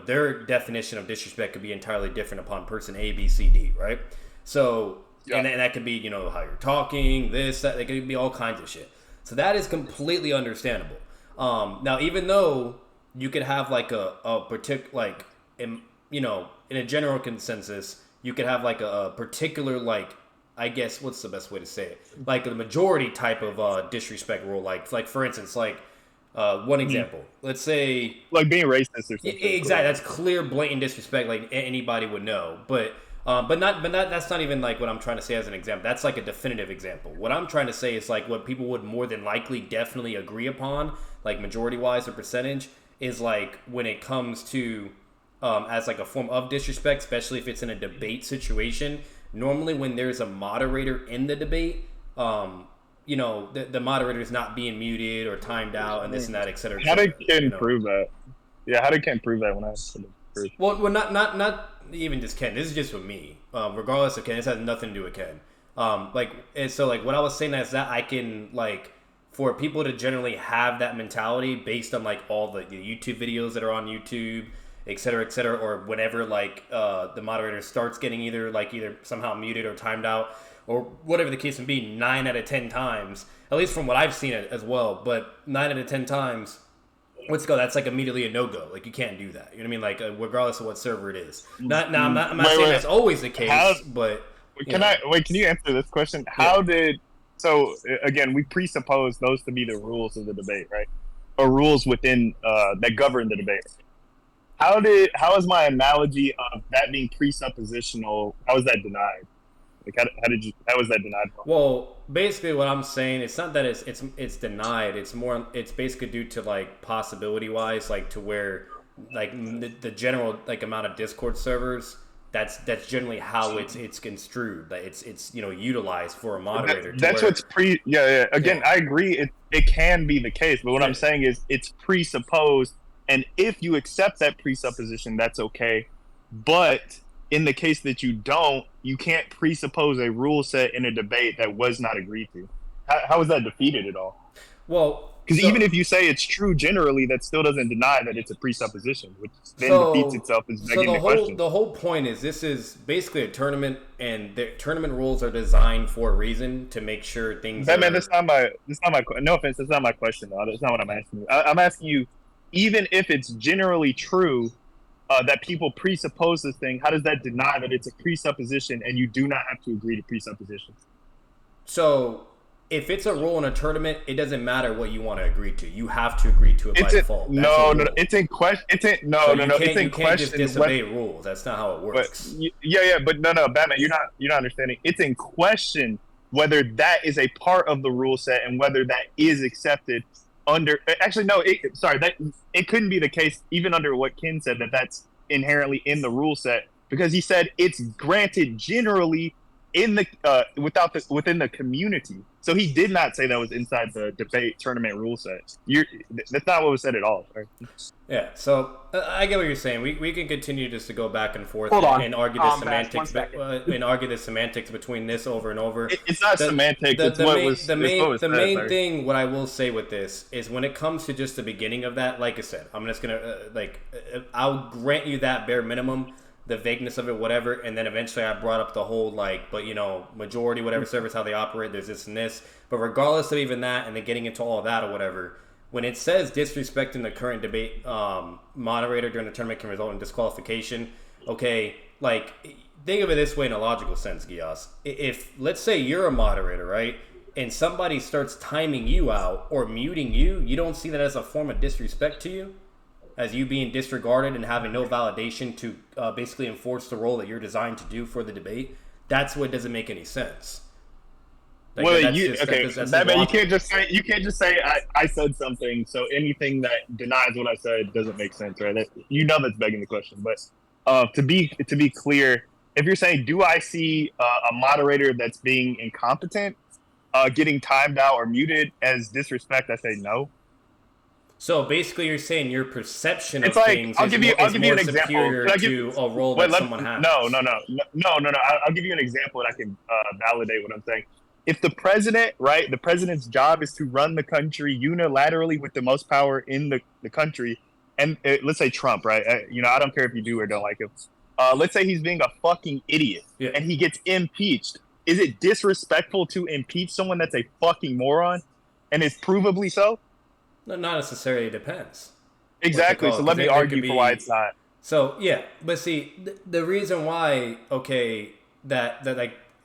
their definition of disrespect could be entirely different upon person A, B, C, D, right? So and that could be how you're talking, this, that, it could be all kinds of shit. So that is completely understandable. Now, even though you could have like a particular, in a general consensus, you could have like a particular, I guess, what's the best way to say it? Like the majority type of disrespect rule. Like for instance, one example. Let's say like being racist or something. Exactly, that's clear, blatant disrespect. Like anybody would know, but that's not even like what I'm trying to say as an example. That's like a definitive example. What I'm trying to say is like what people would more than likely definitely agree upon, like majority wise or percentage, is like when it comes to as like a form of disrespect, especially if it's in a debate situation. Normally when there's a moderator in the debate, the moderator is not being muted or timed out and this and that, et cetera. How did Ken prove that? Yeah, how did Ken prove that when I asked him first? Well, not even just Ken. This is just with me. Regardless of Ken, this has nothing to do with Ken. So what I was saying is that I can for people to generally have that mentality based on like all the YouTube videos that are on YouTube, et cetera, or whenever like the moderator starts getting either somehow muted or timed out or whatever the case may be, 9 out of 10 times, at least from what I've seen it as well, but 9 out of 10 times, that's like immediately a no-go. Like, you can't do that. You know what I mean? Like, regardless of what server it is. I'm not saying that's always the case, but... Can you answer this question? So, again, we presuppose those to be the rules of the debate, right? Or rules within, that govern the debate. How is my analogy of that being presuppositional, how is that denied? Like, how was that denied? Well, basically what I'm saying, it's not that it's denied. It's basically due to like possibility wise, like to where like the general like amount of Discord servers, that's generally how it's construed. Like it's utilized for a moderator. Again, I agree. It can be the case, but what I'm saying is it's presupposed, and if you accept that presupposition, that's okay. But in the case that you don't, you can't presuppose a rule set in a debate that was not agreed to. How is that defeated at all? Well, because even if you say it's true generally, that still doesn't deny that it's a presupposition, which then defeats itself as begging the question. The whole point is this is basically a tournament, and the tournament rules are designed for a reason to make sure things. Batman, that's not my. No offense, that's not my question, though. That's not what I'm asking you. I'm asking you, even if it's generally true that people presuppose this thing, how does that deny that it's a presupposition and you do not have to agree to presuppositions? So, if it's a rule in a tournament, it doesn't matter what you want to agree to. You have to agree to it by default. No, it's in question. It's in question. You can't just disobey rules. rules. That's not how it works. But no, Batman, you're not understanding. It's in question whether that is a part of the rule set and whether that is accepted under. Actually, no. It couldn't be the case even under what Ken said, that's inherently in the rule set, because he said it's granted generally in the within the community. So he did not say that was inside the debate tournament rule set. That's not what was said at all. Right? Yeah. So I get what you're saying. We can continue just to go back and forth and argue the semantics and argue the semantics between this over and over. It's not semantics. The main thing. What I will say with this is when it comes to just the beginning of that, like I said, I'm just gonna I'll grant you that bare minimum. The vagueness of it, whatever, and then eventually I brought up the whole majority, whatever servers, how they operate, there's this and this. But regardless of even that, and then getting into all of that or whatever, when it says disrespecting the current debate moderator during the tournament can result in disqualification, okay, like, think of it this way in a logical sense, GEASS. If, let's say you're a moderator, right, and somebody starts timing you out or muting you, you don't see that as a form of disrespect to you? As you being disregarded and having no validation to basically enforce the role that you're designed to do for the debate? That's what doesn't make any sense. You can't just say I said something, so anything that denies what I said doesn't make sense, right? That's begging the question. But to be clear, if you're saying, do I see a moderator that's being incompetent, getting timed out or muted as disrespect, I say no. So basically, you're saying your perception of things is more superior to a role that someone has. No. I'll give you an example that I can validate what I'm saying. If the president, right, the president's job is to run the country unilaterally with the most power in the country, and let's say Trump, right? I don't care if you do or don't like him. Let's say he's being a fucking idiot and he gets impeached. Is it disrespectful to impeach someone that's a fucking moron and is provably so? No, not necessarily. It depends. Exactly. So let me argue for why it's not. So yeah, but see, the reason why,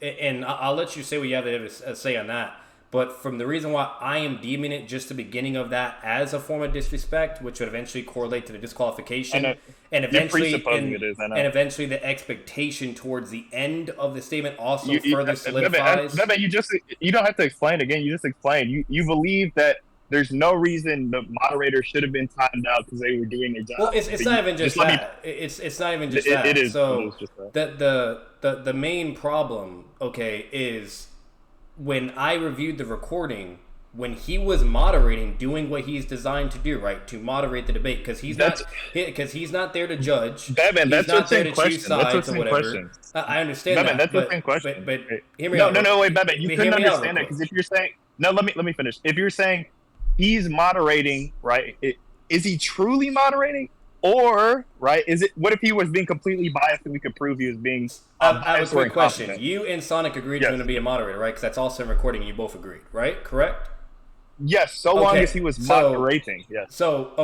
and I'll let you say what you have to say on that. But from the reason why I am deeming it just the beginning of that as a form of disrespect, which would eventually correlate to the disqualification, and eventually the expectation towards the end of the statement also further solidifies. You don't have to explain again. You just explain. You believe that there's no reason the moderator should have been timed out because they were doing their job. Well, it's not even just that. It's not even just that. It is. So it is just that. The main problem, is when I reviewed the recording, when he was moderating, doing what he's designed to do, right, to moderate the debate, because he's not there to judge. Batman, that's what's in question. That's what's in question. I understand that. That's what's in question. But hear me out. No, wait, Batman, you couldn't understand that because if you're saying. no, let me finish. If you're saying he's moderating, right? Is he truly moderating? Or, right, is it? What if he was being completely biased and we could prove he was being I have a quick question. You and Sonic agreed to him to be a moderator, right? Because that's also in recording. You both agreed, right? Correct? Yes, so long as he was moderating. Yes. So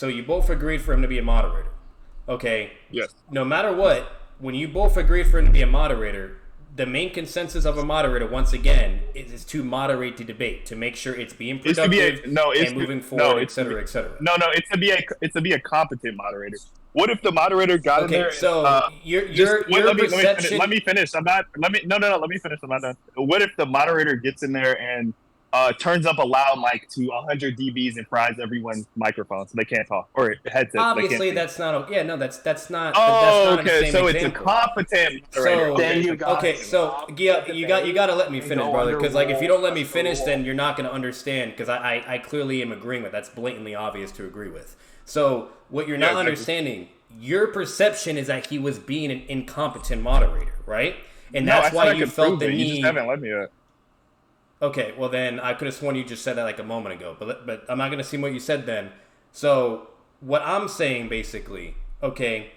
you both agreed for him to be a moderator. Okay. Yes. No matter what, when you both agreed for him to be a moderator, the main consensus of a moderator, once again, is to moderate the debate, to make sure it's being productive and moving forward, et cetera, et cetera. No, it's to be a competent moderator. What if the moderator got in there? So your perception. Let me finish. I'm not. Let me. No. Let me finish. I'm not done. What if the moderator gets in there and turns up a loud mic to 100 dBs and fries everyone's microphone so they can't talk or headsets? Obviously, that's not. Yeah, no, that's not. Oh, that's not okay. So example. It's a competent moderator. So you got to let me finish, brother. Because like if you don't let me finish, then you're not going to understand. Because I clearly am agreeing with. That's blatantly obvious to agree with. So what you're not understanding, your perception is that he was being an incompetent moderator, right? And that's why you felt the need. You just haven't let me. Okay, well then I could have sworn you just said that like a moment ago, but I'm not gonna see what you said then. So what I'm saying basically, okay,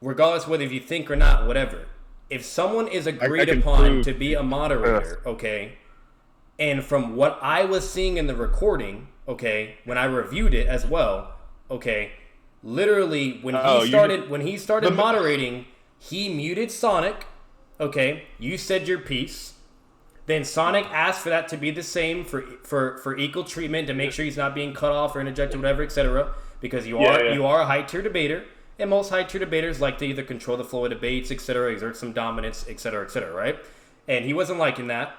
regardless whether you think or not, whatever, if someone is agreed upon to be a moderator, okay, and from what I was seeing in the recording, okay, when I reviewed it as well, okay, literally when he started moderating, he muted Sonic, okay, you said your piece. Then Sonic asked for that to be the same for equal treatment to make sure he's not being cut off or interjected, whatever, etc. Because you are a high tier debater, and most high tier debaters like to either control the flow of debates, etc., exert some dominance, etc., right? And he wasn't liking that.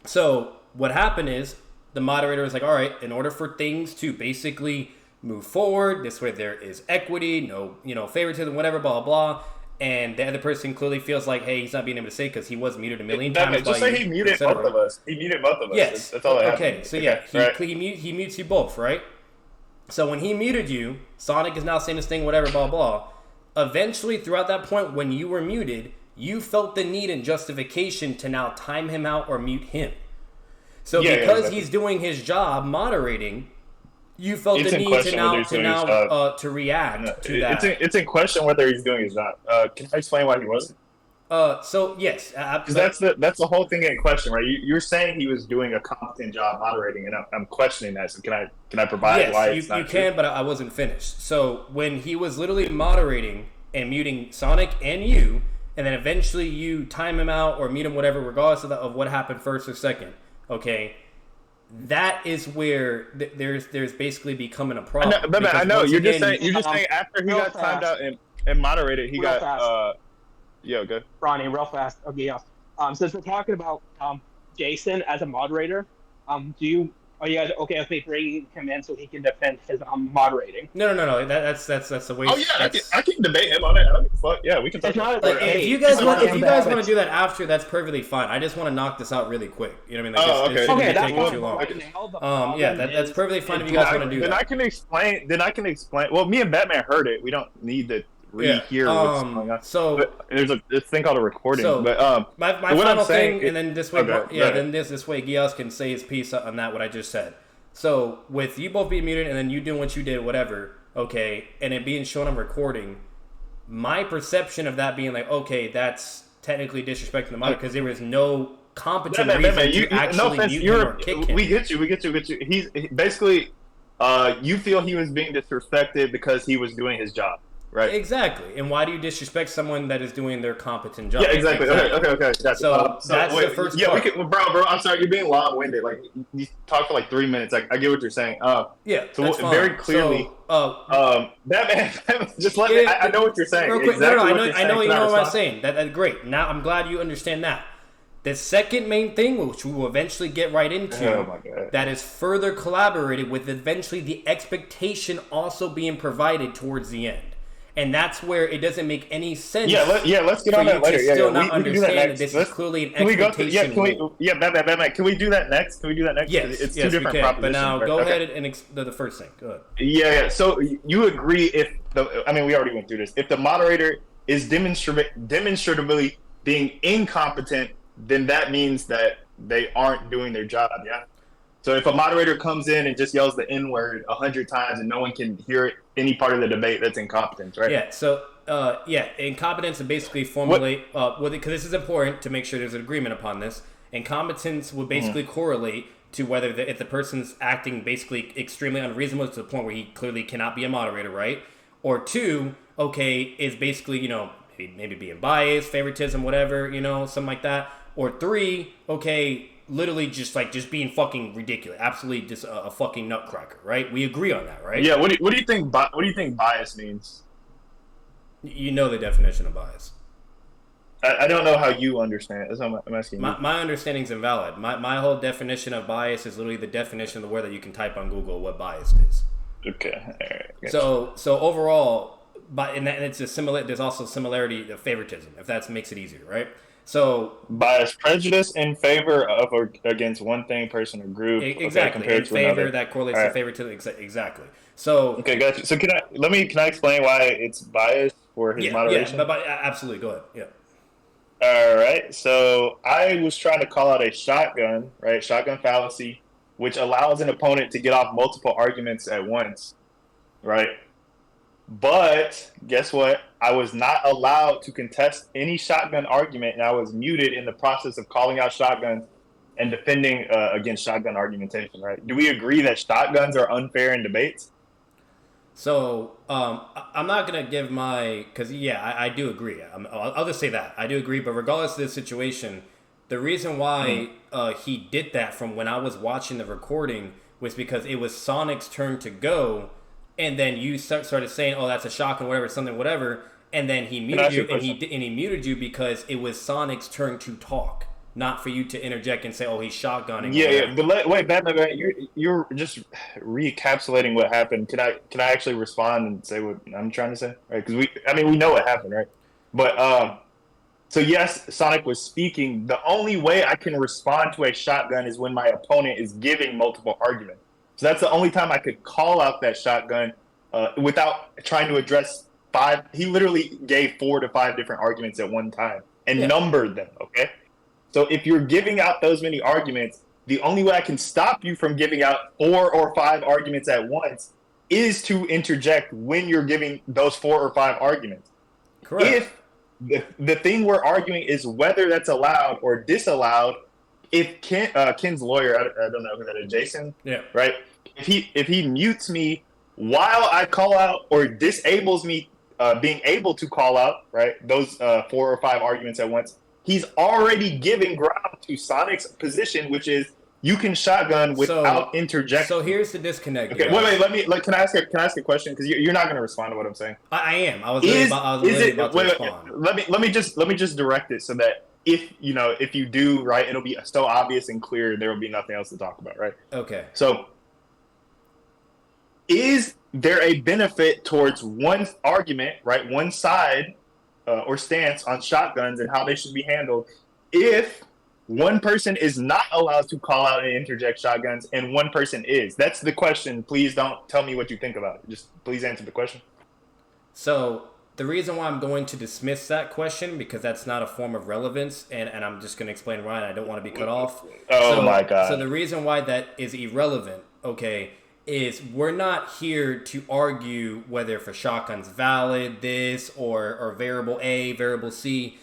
So what happened is the moderator was like, all right, in order for things to basically move forward, this way there is equity, no favoritism, whatever, blah blah blah. And the other person clearly feels like, hey, he's not being able to say because he was muted a million times. Just say he muted both of us. He muted both of us. Yes. That's all I have. Okay, so yeah, he mutes you both, right? So when he muted you, Sonic is now saying this thing, whatever, blah, blah. Eventually, throughout that point, when you were muted, you felt the need and justification to now time him out or mute him. So because he's doing his job moderating, you felt the need to react to that. It's in question whether he's doing his job. Can I explain why he wasn't? So yes, because that's the whole thing in question, right? You're saying he was doing a competent job moderating, and I'm questioning that. So can I provide why it's not you can, but I wasn't finished. So when he was literally moderating and muting Sonic and you, and then eventually you time him out or mute him, whatever, regardless of what happened first or second, okay. That is where there's basically becoming a problem. I know. You're just saying after he got timed out and moderated, he got go. Ronnie, real fast. Okay, yeah. Since we're talking about Jason as a moderator, are you guys okay with me bringing him in so he can defend his moderating? No. That's a waste. Oh yeah, I can debate him on it. I don't give a fuck. Yeah, we can talk about it. If you guys want to do that after, that's perfectly fine. I just want to knock this out really quick. You know what I mean? Like, okay, that's taking too long. That's perfectly fine if you guys want to do that. Then I can explain. Well, me and Batman heard it. We don't need to rehear what's going on. So there's this thing called a recording. So, but my final thing, and then this way, then this way, GEASS can say his piece on that. What I just said. So with you both being muted and then you doing what you did, whatever, okay, and it being shown on recording, my perception of that being like, okay, that's technically disrespecting the moderator because there was no competent reason to actually mute him or kick him. We get you. He's basically, you feel he was being disrespected because he was doing his job. Right. Exactly. And why do you disrespect someone that is doing their competent job? Yeah, exactly. Okay. Gotcha. So that's the first part. Bro, I'm sorry, you're being long-winded. Like, you talk for like 3 minutes. I get what you're saying. Yeah, so that's fine. Very clearly, Batman, just let me, I know what you're saying. Real quick, exactly I know what I'm saying. That's great. Now, I'm glad you understand that. The second main thing, which we will eventually get right into, that is further collaborated with eventually the expectation also being provided towards the end. And that's where it doesn't make any sense. Let's get on that later. We can do that next. This is clearly an expectation. Batman, can we do that next? Yes, it's two different propositions. But now go ahead and the first thing. Go ahead. Yeah. So you agree we already went through this. If the moderator is demonstrably being incompetent, then that means that they aren't doing their job. Yeah. So if a moderator comes in and just yells the N word 100 times and no one can hear it, any part of the debate, that's incompetence, right? Yeah. So incompetence to basically formulate. Because this is important to make sure there's an agreement upon this. Incompetence would basically correlate to whether if the person's acting basically extremely unreasonable to the point where he clearly cannot be a moderator, right? Or two, okay, is basically, you know, maybe being biased, favoritism, whatever, you know, something like that. Or three, okay, literally just being fucking ridiculous, absolutely just a fucking nutcracker, right? We agree on that, right? Yeah. What do you think? What do you think bias means? You know the definition of bias. I don't know how you understand it. That's what I'm asking you. My understanding is invalid. My whole definition of bias is literally the definition of the word that you can type on Google what bias is. Okay. All right. So overall, and it's a similar. There's also similarity of favoritism, if that makes it easier, right? So bias, prejudice in favor of or against one thing, person, or group. Exactly. Okay, in favor, that correlates to favoritism. Exactly. So okay, gotcha. So can I explain why it's bias for his moderation? Yeah, but absolutely, go ahead. Yeah. All right. So I was trying to call out a shotgun, right? Shotgun fallacy, which allows an opponent to get off multiple arguments at once, right? But guess what? I was not allowed to contest any shotgun argument, and I was muted in the process of calling out shotguns and defending against shotgun argumentation, right? Do we agree that shotguns are unfair in debates? So I'm not gonna give because I do agree. I'll just say that I do agree. But regardless of the situation, the reason why he did that from when I was watching the recording was because it was Sonic's turn to go, and then you started saying, "Oh, that's a shotgun, whatever, something, whatever," and then he muted you, and he muted you because it was Sonic's turn to talk. Not for you to interject and say, "Oh, he's shotgunning." Yeah. But wait, Batman, you're just recapitulating what happened. Can I actually respond and say what I'm trying to say? Right? Because we know what happened, right? But so yes, Sonic was speaking. The only way I can respond to a shotgun is when my opponent is giving multiple arguments. So that's the only time I could call out that shotgun without trying to address 5. He literally gave 4 to 5 different arguments at one time and numbered them. Okay. So if you're giving out those many arguments, the only way I can stop you from giving out 4 or 5 arguments at once is to interject when you're giving those 4 or 5 arguments. Correct. If the thing we're arguing is whether that's allowed or disallowed, if Ken's lawyer, I don't know who that is, Jason, right? If he mutes me while I call out or disables me being able to call out, right, those 4 or 5 arguments at once, he's already giving ground to Sonic's position, which is you can shotgun without interjecting. So here's the disconnect. Okay, wait. Can I ask a question? Because you're not going to respond to what I'm saying. I am. I was about to respond. Let me just direct it so that if you do, right, it'll be so obvious and clear. There will be nothing else to talk about, right? Okay. So, is there a benefit towards one argument, right, one side? Or stance on shotguns and how they should be handled if one person is not allowed to call out and interject shotguns and one person is? That's the question. Please don't tell me what you think about it. Just please answer the question. So the reason why I'm going to dismiss that question, because that's not a form of relevance, and I'm just going to explain why, and I don't want to be cut off. My God. So the reason why that is irrelevant, okay, is we're not here to argue whether if a shotgun's valid, this, or variable A, variable C.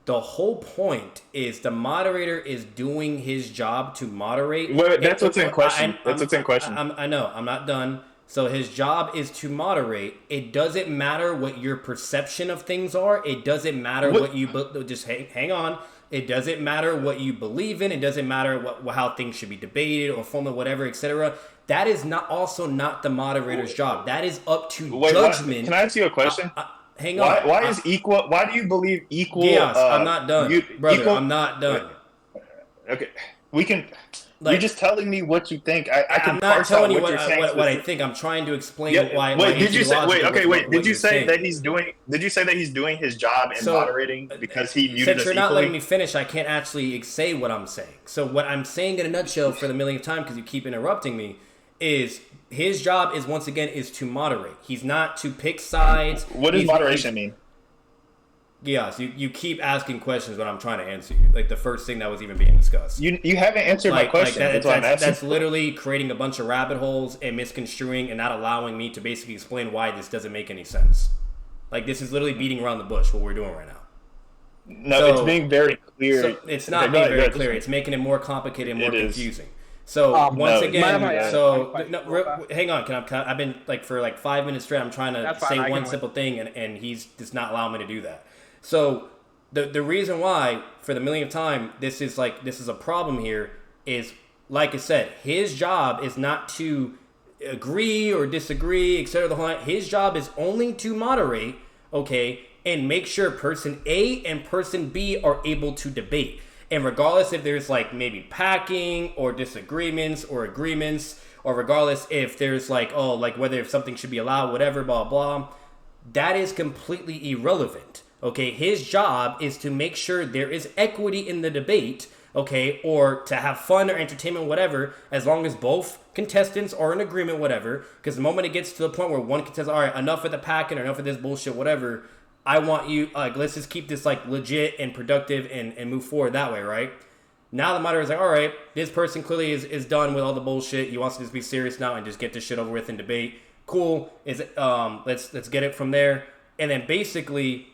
The whole point is the moderator is doing his job to moderate. Well, that's what's in question. That's what's in question. I know. I'm not done. So his job is to moderate. It doesn't matter what your perception of things are. It doesn't matter what you... Just hang on. It doesn't matter what you believe in. It doesn't matter how things should be debated or formed, whatever, etc. That is not the moderator's job. That is up to judgment. Can I ask you a question? Hang on. Why is equal? Why do you believe equal? Yes, I'm not done, brother. I'm not done. Okay, we can. You're just telling me what you think. I'm not telling you what I think. I'm trying to explain why. Wait, did you say? Wait. Did you say that he's doing? Did you say that he's doing his job in moderating because he muted us equally? Since you're not letting me finish, I can't actually say what I'm saying. So what I'm saying in a nutshell, for the millionth time, because you keep interrupting me, is his job is once again is to moderate. He's not to pick sides. What does moderation mean? Yes, you keep asking questions when I'm trying to answer you. Like the first thing that was even being discussed. You haven't answered my question. That's literally creating a bunch of rabbit holes and misconstruing and not allowing me to basically explain why this doesn't make any sense. Like this is literally beating around the bush what we're doing right now. No, it's being very clear. So it's not being very clear. It's making it more complicated and more confusing. So once again, hang on. I've been like for like 5 minutes straight. I'm trying to say one simple thing, and he's just not allowing me to do that. So the reason why, for the millionth time, this is a problem here is, like I said, his job is not to agree or disagree, etc. His job is only to moderate, okay, and make sure person A and person B are able to debate. And regardless if there's like maybe packing or disagreements or agreements, or regardless if there's like, oh, like whether if something should be allowed, whatever, blah, blah, that is completely irrelevant. Okay, his job is to make sure there is equity in the debate, okay, or to have fun or entertainment, whatever, as long as both contestants are in agreement, whatever. Because the moment it gets to the point where one contestant, all right, enough of the packing or enough of this bullshit, whatever, I want you, let's just keep this like legit and productive and move forward that way, right? Now the moderator's like, all right, this person clearly is done with all the bullshit. He wants to just be serious now and just get this shit over with and debate. Cool. Let's get it from there. And then basically,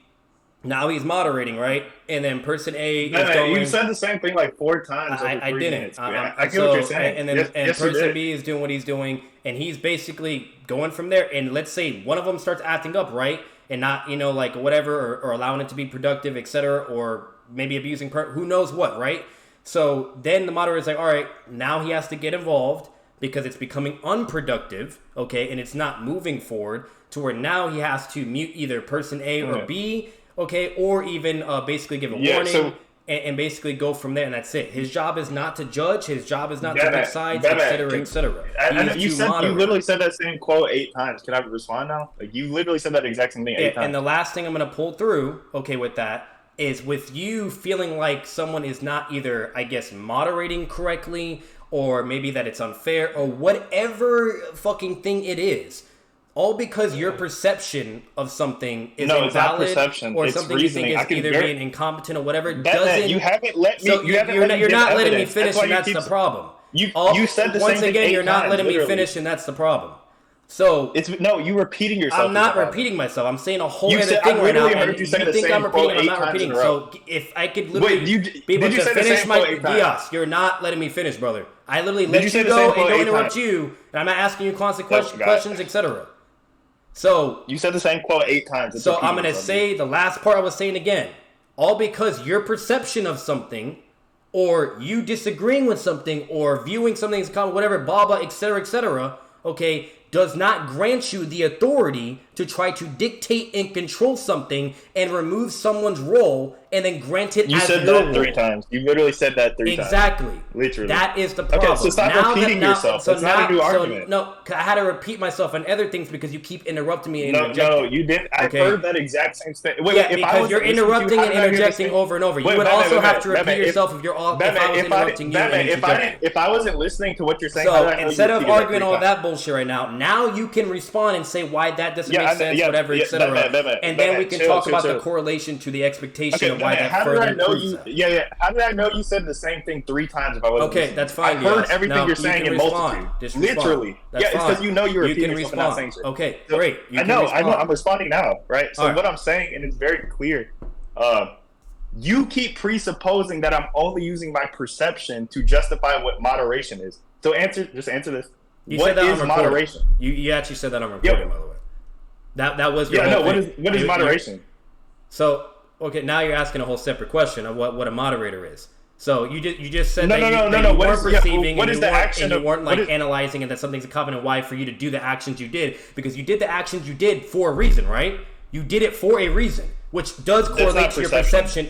now he's moderating, right? And then person A is going... You said the same thing like 4 times. I didn't. I get what you're saying. And then person B is doing what he's doing, and he's basically going from there. And let's say one of them starts acting up, right? And not, like whatever, or allowing it to be productive, etc., or maybe abusing, who knows what, right? So then the moderator is like, all right, now he has to get involved because it's becoming unproductive, okay, and it's not moving forward to where now he has to mute either person A or B, okay, or even basically give a warning and basically go from there, and that's it. His job is not to judge. His job is not to pick sides, etc., etc. You literally said that same quote 8 times. Can I respond now? Like, you literally said that exact same thing 8 times. And the last thing I'm going to pull through, okay, with that, is with you feeling like someone is not either, I guess, moderating correctly, or maybe that it's unfair, or whatever fucking thing it is. All because your perception of something is invalid, or it's something reasoning. You think is either being incompetent or whatever. You haven't let me. So you're not letting me finish, and that's the problem. You said the same thing 8 times. Once again, you're not letting me finish, and that's the problem. So you repeating yourself. I'm not repeating myself. I'm saying a whole other thing right now. And you think I'm repeating? I'm not repeating. So if I could literally be able to finish my GEASS, you're not letting me finish, brother. I literally let you go and don't interrupt you, and I'm not asking you constant questions, etc. So you said the same quote 8 times. So I'm gonna say the last part I was saying again. All because your perception of something, or you disagreeing with something, or viewing something as common, whatever, blah blah, etc., okay, does not grant you the authority to try to dictate and control something and remove someone's role and then grant it as your role. You said that 3 times. You literally said that 3 times. Exactly. Literally. That is the problem. Okay, so stop repeating yourself. It's not a new argument. No, I had to repeat myself on other things because you keep interrupting me and interjecting. No, you didn't. I heard that exact same thing. Because you're interrupting and interjecting over and over. You would also have to repeat yourself if I was interrupting you and interjecting. If I wasn't listening to what you're saying, so instead of arguing all that bullshit right now you can respond and say why that doesn't make sense, whatever, etc. And then we can talk about the correlation to the expectation of why that further improves that. How did I know you said the same thing 3 times if I wasn't listening? That's fine. I heard everything you're saying in multitude. Literally. It's because you know you're repeating yourself and not saying shit. Okay, great. I know. I'm responding now, right? So what I'm saying, and it's very clear, you keep presupposing that I'm only using my perception to justify what moderation is. So just answer this. What is moderation? You actually said that on recording, by the way. That was your whole thing. What is moderation? So okay, now you're asking a whole separate question of what a moderator is. So you just said you weren't perceiving what is the action and you weren't analyzing and that something's a covenant why for you to do the actions you did, because you did the actions you did for a reason, right? You did it for a reason, which does correlate to your perception.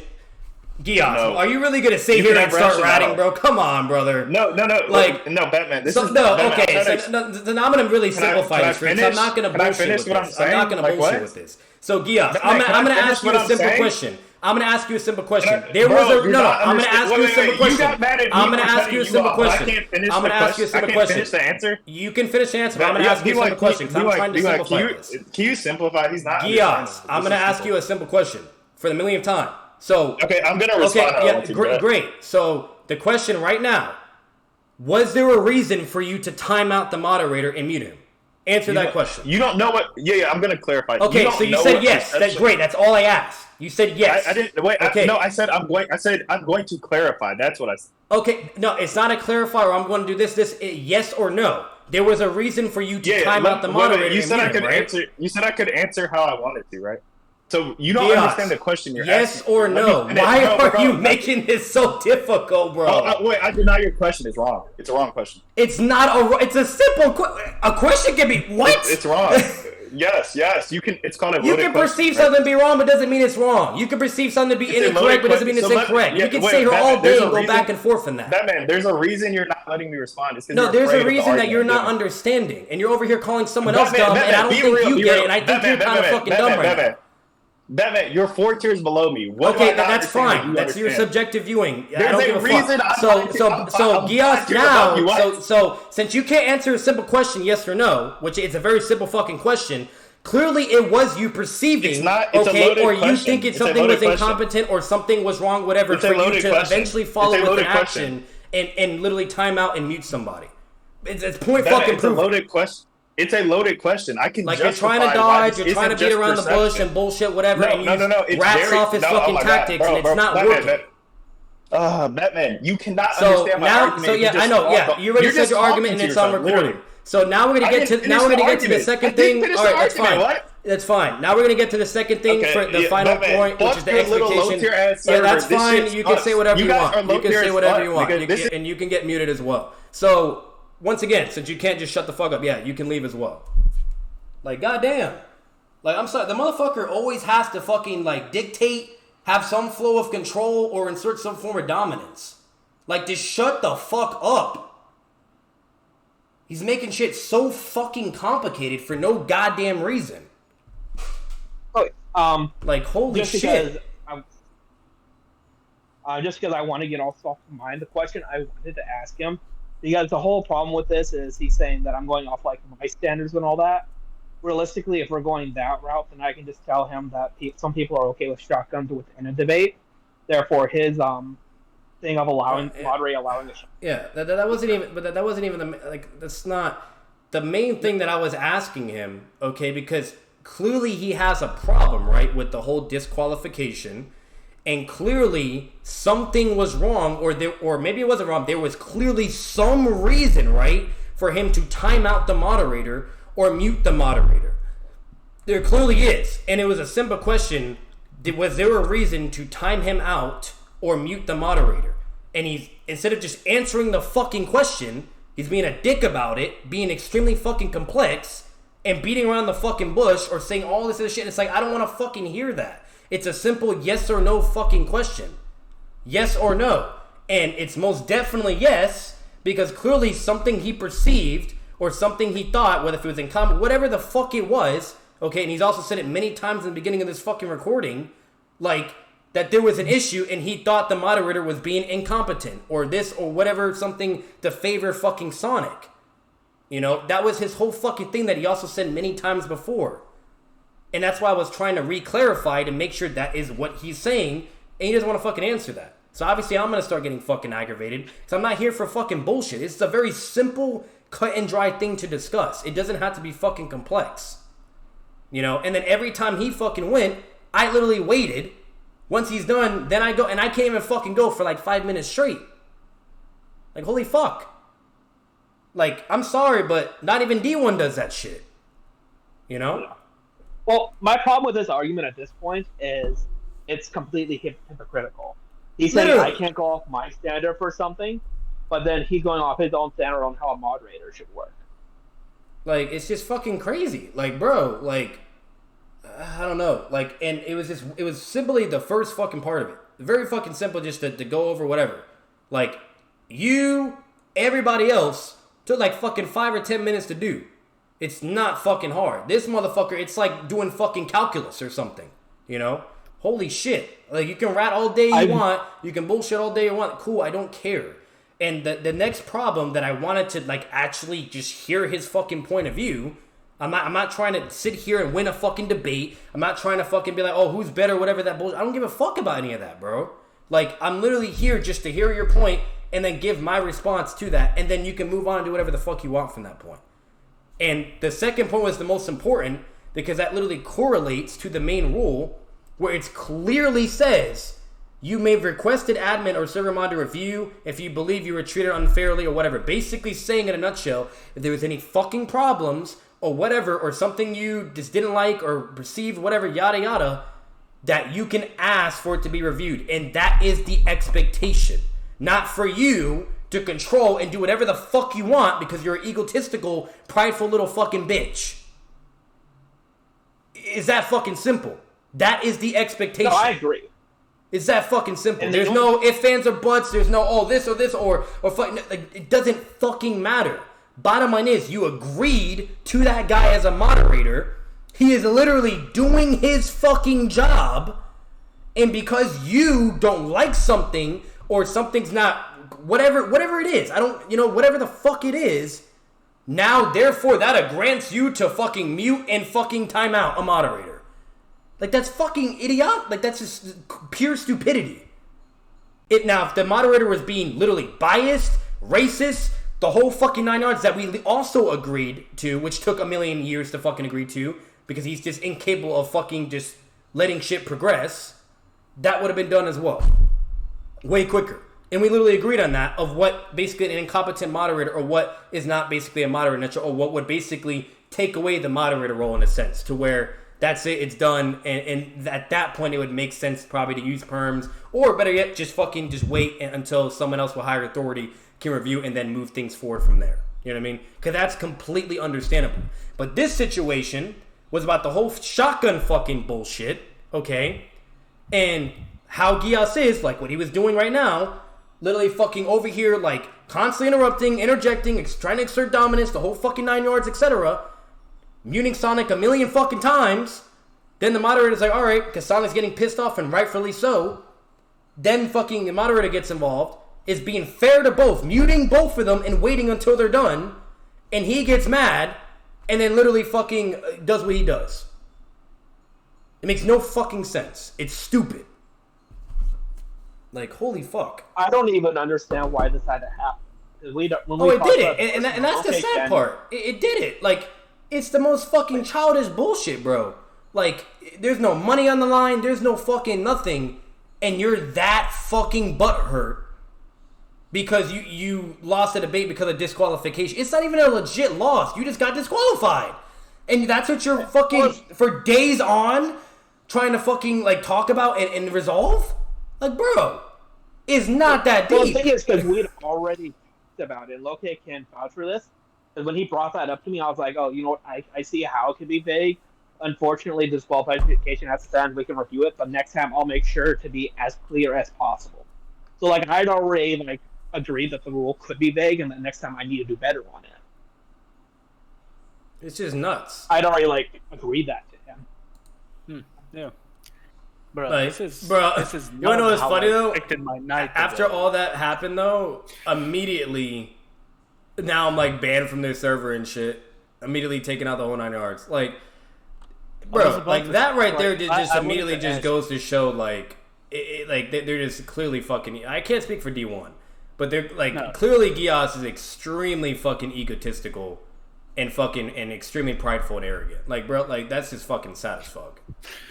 GEASS, are you really gonna sit here and start ratting, bro? Come on, brother. No, Batman. Then I'm gonna really simplify this. So I'm not gonna bullshit with this. I'm not gonna bullshit with this. So GEASS, I'm gonna ask you a simple question. I'm gonna ask you a simple question. I'm gonna ask you a simple question. I'm gonna ask you a simple question. I'm gonna ask you a simple question. Finish the answer. You can finish the answer, but I'm gonna ask you a simple question because I'm trying to simplify this. Can you simplify? He's not. GEASS, I'm gonna ask you a simple question. for the millionth time. So okay, I'm gonna respond. Okay, yeah, great. So the question right now: was there a reason for you to time out the moderator and mute him? Answer that question. You don't know what? Yeah, I'm gonna clarify. Okay, so you said yes. That's great. That's all I asked. You said yes. I didn't. Wait. Okay. No, I said I'm going. I said I'm going to clarify. That's what I said. Okay, no, it's not a clarifier. I'm going to do this. Yes or no? There was a reason for you to time out the moderator. You said I could answer. You said I could answer how I wanted to, right? So you don't understand the question you're asking. Yes or no? Why are you making this so difficult, bro? Wait, I deny your question. It's wrong. It's a wrong question. It's not a. It's a simple. A question can be what? It's wrong. Yes. You can. It's called a. You can perceive something to be wrong, but doesn't mean it's wrong. You can perceive something to be incorrect, but doesn't mean it's incorrect. You can sit here all day and go back and forth in that. Batman, there's a reason you're not letting me respond. No, there's a reason that you're not understanding, and you're over here calling someone else dumb, and I don't think you get it, and I think you're kind of fucking dumb right now. Batman, you're 4 tiers below me. Okay, that's fine. That's your subjective viewing. I don't give a fuck. So GEASS now. So since you can't answer a simple question, yes or no, which is a very simple fucking question. Clearly, it was you perceiving, or you think something was incompetent or something was wrong, whatever, for you to eventually follow with an action and literally time out and mute somebody. It's point fucking proof. It's a loaded question. It's a loaded question. I can you're trying to dodge, you're trying to beat around the bush and bullshit, whatever. No. It's raps off his fucking tactics, and it's not working. Batman, you cannot understand my argument. So yeah, I know. Yeah, you already said your argument, and it's on recording. So now we're gonna get to the second thing. All right, that's fine. That's fine. Now we're gonna get to the second thing for the final point, which is the expectation. Yeah, that's fine. You can say whatever you want. You can say whatever you want, and you can get muted as well. So. Once again, since you can't just shut the fuck up, yeah, you can leave as well. Like, goddamn. Like, I'm sorry, the motherfucker always has to fucking, like, dictate, have some flow of control, or insert some form of dominance. Like, just shut the fuck up. He's making shit so fucking complicated for no goddamn reason. Oh, like, holy shit. Just because I want to get all off mind, the question I wanted to ask him, because the whole problem with this is he's saying that I'm going off like my standards and all that. Realistically, if we're going that route, then I can just tell him that some people are okay with shotguns within a debate. Therefore, his thing of allowing a shotgun. Yeah, that wasn't even. But that wasn't even that's not the main thing that I was asking him. Okay, because clearly he has a problem, right, with the whole disqualification. And clearly something was wrong, or maybe it wasn't wrong. There was clearly some reason, right, for him to time out the moderator or mute the moderator. There clearly is, and it was a simple question: was there a reason to time him out or mute the moderator? And he's, instead of just answering the fucking question, he's being a dick about it, being extremely fucking complex, and beating around the fucking bush or saying all this other shit. And it's like, I don't want to fucking hear that. It's a simple yes or no fucking question. Yes or no. And it's most definitely yes, because clearly something he perceived or something he thought, whether if it was in common, whatever the fuck it was, okay, and he's also said it many times in the beginning of this fucking recording, like, that there was an issue and he thought the moderator was being incompetent or this or whatever, something to favor fucking Sonic. You know, that was his whole fucking thing that he also said many times before. And that's why I was trying to re-clarify to make sure that is what he's saying, and he doesn't want to fucking answer that. So obviously I'm going to start getting fucking aggravated, because I'm not here for fucking bullshit. It's a very simple, cut and dry thing to discuss. It doesn't have to be fucking complex. You know, and then every time he fucking went, I literally waited. Once he's done, then I go, and I can't even fucking go for like 5 minutes straight. Like, holy fuck. Like, I'm sorry, but not even D1 does that shit. You know? Well, my problem with this argument at this point is it's completely hypocritical. He said I can't go off my standard for something, but then he's going off his own standard on how a moderator should work. Like, it's just fucking crazy. Like, bro, like, I don't know. Like, and it was simply the first fucking part of it. Very fucking simple just to go over whatever. Like, everybody else took like fucking 5 or 10 minutes to do. It's not fucking hard. This motherfucker, it's like doing fucking calculus or something, you know? Holy shit. Like, you can rat all day you want. You can bullshit all day you want. Cool, I don't care. And the next problem that I wanted to, like, actually just hear his fucking point of view, I'm not trying to sit here and win a fucking debate. I'm not trying to fucking be like, oh, who's better, whatever that bullshit. I don't give a fuck about any of that, bro. Like, I'm literally here just to hear your point and then give my response to that. And then you can move on and do whatever the fuck you want from that point. And the second point was the most important because that literally correlates to the main rule where it clearly says you may have requested admin or server mod to review if you believe you were treated unfairly or whatever. Basically saying in a nutshell, if there was any fucking problems or whatever, or something you just didn't like or perceived, whatever, yada yada, that you can ask for it to be reviewed. And that is the expectation. Not for you to control and do whatever the fuck you want because you're an egotistical, prideful little fucking bitch. Is that fucking simple? That is the expectation. No, I agree. It's that fucking simple. There's no ifs, ands, or buts. There's no, oh, this or this or like, it doesn't fucking matter. Bottom line is, you agreed to that guy as a moderator. He is literally doing his fucking job. And because you don't like something or something's not, whatever it is, whatever the fuck it is, now, therefore, that grants you to fucking mute and fucking time out a moderator. Like, that's fucking idiot. Like, that's just pure stupidity. Now, if the moderator was being literally biased, racist, the whole fucking 9 yards that we also agreed to, which took a million years to fucking agree to, because he's just incapable of fucking just letting shit progress, that would have been done as well. Way quicker. And we literally agreed on that, of what basically an incompetent moderator, or what is not basically a moderator, or what would basically take away the moderator role in a sense, to where that's it, it's done, and at that point it would make sense probably to use perms, or better yet, just wait until someone else with higher authority can review and then move things forward from there. You know what I mean? Because that's completely understandable. But this situation was about the whole shotgun fucking bullshit, okay? And how GEASS is, like what he was doing right now, literally fucking over here, like constantly interrupting, interjecting, trying to exert dominance, the whole fucking 9 yards, etc., muting Sonic a million fucking times. Then the moderator's like, alright, because Sonic's getting pissed off, and rightfully so. Then fucking the moderator gets involved, is being fair to both, muting both of them and waiting until they're done. And he gets mad, and then literally fucking does what he does. It makes no fucking sense. It's stupid. Like, holy fuck. I don't even understand why this had to happen. It did it. And that's the sad part. It did it. Like, it's the most fucking childish bullshit, bro. Like, there's no money on the line. There's no fucking nothing. And you're that fucking butthurt because you lost a debate because of disqualification. It's not even a legit loss. You just got disqualified. And that's what you're fucking, for days on, trying to fucking, like, talk about and resolve? Like, bro, it's not that deep. Well, the thing is, because we'd already talked about it, and Loke can vouch for this, because when he brought that up to me, I was like, oh, you know what, I see how it could be vague. Unfortunately, disqualification has to stand, we can review it, but next time I'll make sure to be as clear as possible. So, like, I'd already, like, agreed that the rule could be vague, and that next time I need to do better on it. It's just nuts. I'd already, like, agreed that to him. Yeah. Bro, like, this is you want to know what's funny though? My night after all that happened though, immediately, now I'm like banned from their server and shit. Immediately taking out the whole 9 yards. Like, bro, like that right there just immediately just goes to show like, like they're just clearly fucking. I can't speak for D1, but they're like clearly GEASS is extremely fucking egotistical. And extremely prideful and arrogant. Like, bro, like, that's just fucking sad as fuck.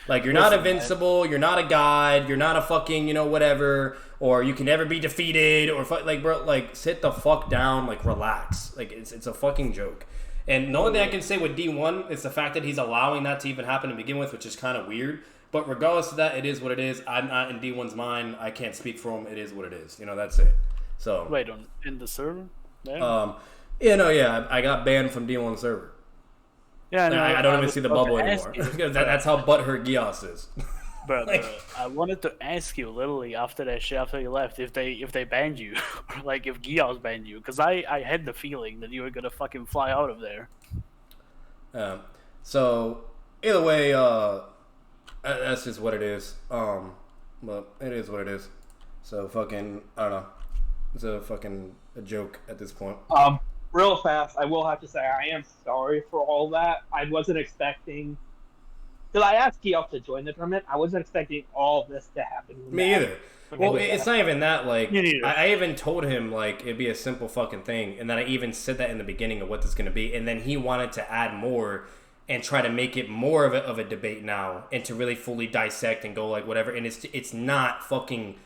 Like, you're not invincible, you're not a god, you're not a fucking, whatever, or you can never be defeated, or, like, bro, like, sit the fuck down, like, relax. Like, it's a fucking joke. And the only thing I can say with D1 is the fact that he's allowing that to even happen to begin with, which is kind of weird. But regardless of that, it is what it is. I'm not in D1's mind. I can't speak for him. It is what it is. That's it. So. Wait, in the server? Yeah, I got banned from D1 server. Yeah, no, I don't even see the bubble anymore. That's how butthurt GEASS is. But I wanted to ask you literally after that shit, after you left, if they banned you, or like if GEASS banned you, because I had the feeling that you were gonna fucking fly out of there. So either way, that's just what it is. But it is what it is. So fucking, I don't know. It's a fucking a joke at this point. real fast, I will have to say I am sorry for all that. I wasn't expecting. Because I asked Geoff to join the tournament, I wasn't expecting all this to happen. Me either. Well, it's not even that. Like, I even told him like it'd be a simple fucking thing, and then I even said that in the beginning of what this is gonna be, and then he wanted to add more and try to make it more of a debate now, and to really fully dissect and go like whatever. And it's not fucking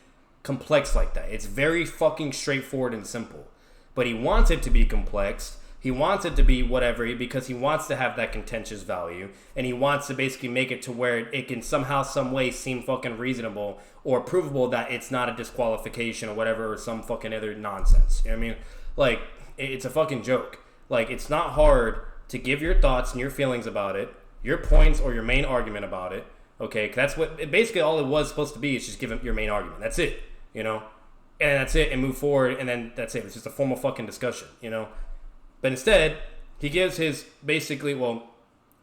complex like that. It's very fucking straightforward and simple. But he wants it to be complex. He wants it to be whatever because he wants to have that contentious value, and he wants to basically make it to where it can somehow, some way seem fucking reasonable or provable that it's not a disqualification or whatever or some fucking other nonsense. You know what I mean? Like, it's a fucking joke. Like, it's not hard to give your thoughts and your feelings about it, your points or your main argument about it. Okay, that's what basically all it was supposed to be, is just give him your main argument. That's it, you know, and that's it, and move forward, and then that's it. It's just a formal fucking discussion, you know. But instead, he gives his basically, well,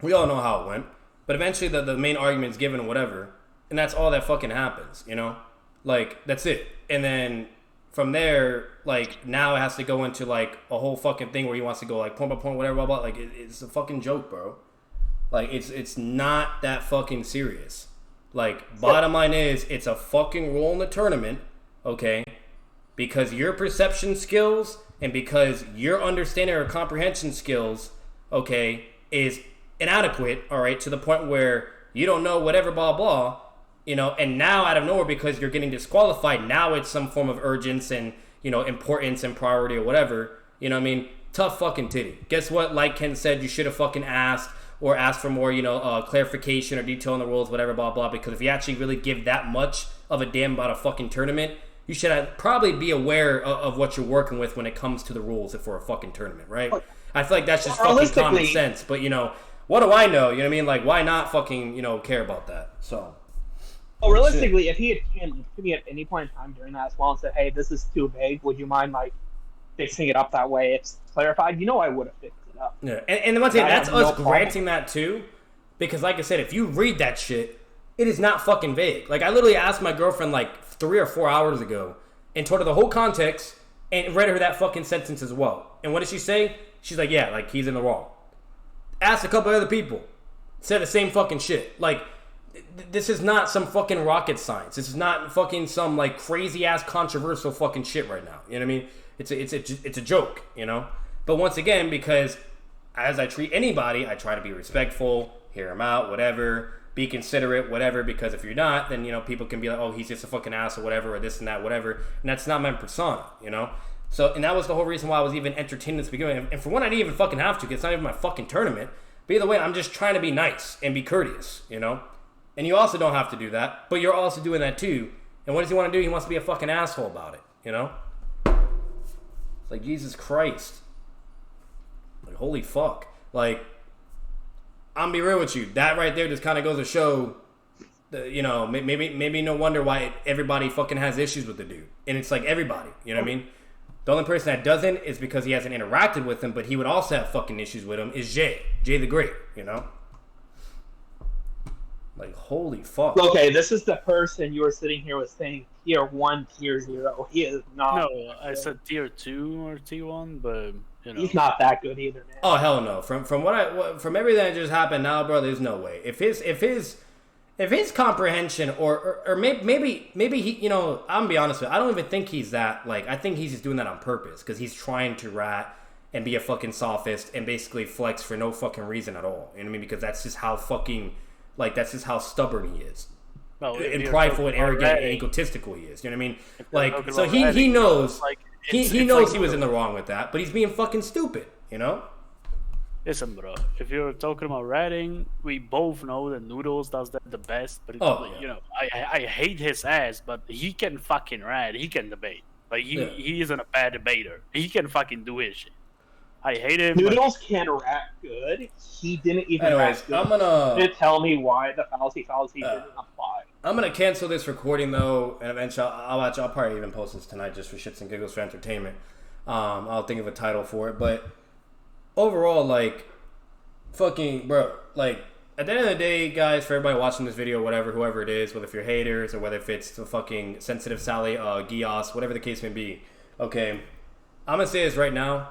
we all know how it went, but eventually the main argument is given or whatever, and that's all that fucking happens, you know? Like, that's it. And then from there, like, now it has to go into, like, a whole fucking thing where he wants to go, like, point by point, whatever, blah, blah. Like, it's a fucking joke, bro. Like, it's not that fucking serious. Like, bottom line is, it's a fucking rule in the tournament, okay? Because your perception skills and because your understanding or comprehension skills, okay, is inadequate, all right, to the point where you don't know whatever, blah, blah, you know, and now out of nowhere because you're getting disqualified, now it's some form of urgency and, you know, importance and priority or whatever, you know what I mean? Tough fucking titty. Guess what? Like Ken said, you should have fucking asked or asked for more, you know, clarification or detail on the rules, whatever, blah, blah, because if you actually really give that much of a damn about a fucking tournament, you should probably be aware of what you're working with when it comes to the rules for a fucking tournament, right? I feel like that's just fucking common sense. But, you know, what do I know? You know what I mean? Like, why not fucking, you know, care about that? So. Well, realistically, if he had came to me at any point in time during that as well and said, hey, this is too vague, would you mind, like, fixing it up that way? It's clarified. You know I would have fixed it up. Yeah, and the one thing, that's us granting that too. Because, like I said, if you read that shit, it is not fucking vague. Like, I literally asked my girlfriend, like, 3 or 4 hours ago and told her the whole context and read her that fucking sentence as well. And what did she say? She's like, yeah, like, he's in the wrong. Asked a couple other people. Said the same fucking shit. Like, this is not some fucking rocket science. This is not fucking some, like, crazy-ass controversial fucking shit right now. You know what I mean? It's a joke, you know? But once again, because as I treat anybody, I try to be respectful, hear them out, whatever, be considerate, whatever, because if you're not, then, you know, people can be like, oh, he's just a fucking ass or whatever, or this and that, whatever. And that's not my persona, you know? So, and that was the whole reason why I was even entertaining this beginning. And for one, I didn't even fucking have to, because it's not even my fucking tournament. But either way, I'm just trying to be nice and be courteous, you know? And you also don't have to do that, but you're also doing that too. And what does he want to do? He wants to be a fucking asshole about it, you know? It's like, Jesus Christ. Like, holy fuck. Like, I'm gonna be real with you. That right there just kind of goes to show, you know, maybe no wonder why everybody fucking has issues with the dude. And it's like everybody, you know what I mean? The only person that doesn't is because he hasn't interacted with him, but he would also have fucking issues with him, is Jay the Great, you know? Like, holy fuck. Okay, this is the person you were sitting here with saying tier 1, tier 0. He is not. No, I said tier 2 or tier 1, but, you know. He's not that good either, man. Oh, hell no. From from everything that just happened now, bro, there's no way. If his comprehension or maybe he, you know, I'm gonna be honest with you, I don't even think he's that, like, I think he's just doing that on purpose because he's trying to rat and be a fucking sophist and basically flex for no fucking reason at all. You know what I mean? Because that's just how fucking, like, that's just how stubborn he is. Well, and prideful and arrogant and egotistical he is. You know what I mean? Like, so he knows, like, he knows he was in the wrong with that, but he's being fucking stupid, you know? Listen, bro, if you're talking about ratting, we both know that Noodles does that the best, but you know, I hate his ass, but he can fucking rat, he can debate. Like, he isn't a bad debater. He can fucking do his shit. I hate him. Noodles can rap good. He didn't even rap good. I'm gonna tell me why the fallacy didn't apply. I'm gonna cancel this recording though, and eventually I'll probably even post this tonight just for shits and giggles for entertainment. I'll think of a title for it, but overall, like, fucking bro, like, at the end of the day, guys, for everybody watching this video, whatever, whoever it is, whether if you're haters or whether if it's the fucking sensitive Sally, GEASS, whatever the case may be, okay, I'm gonna say this right now.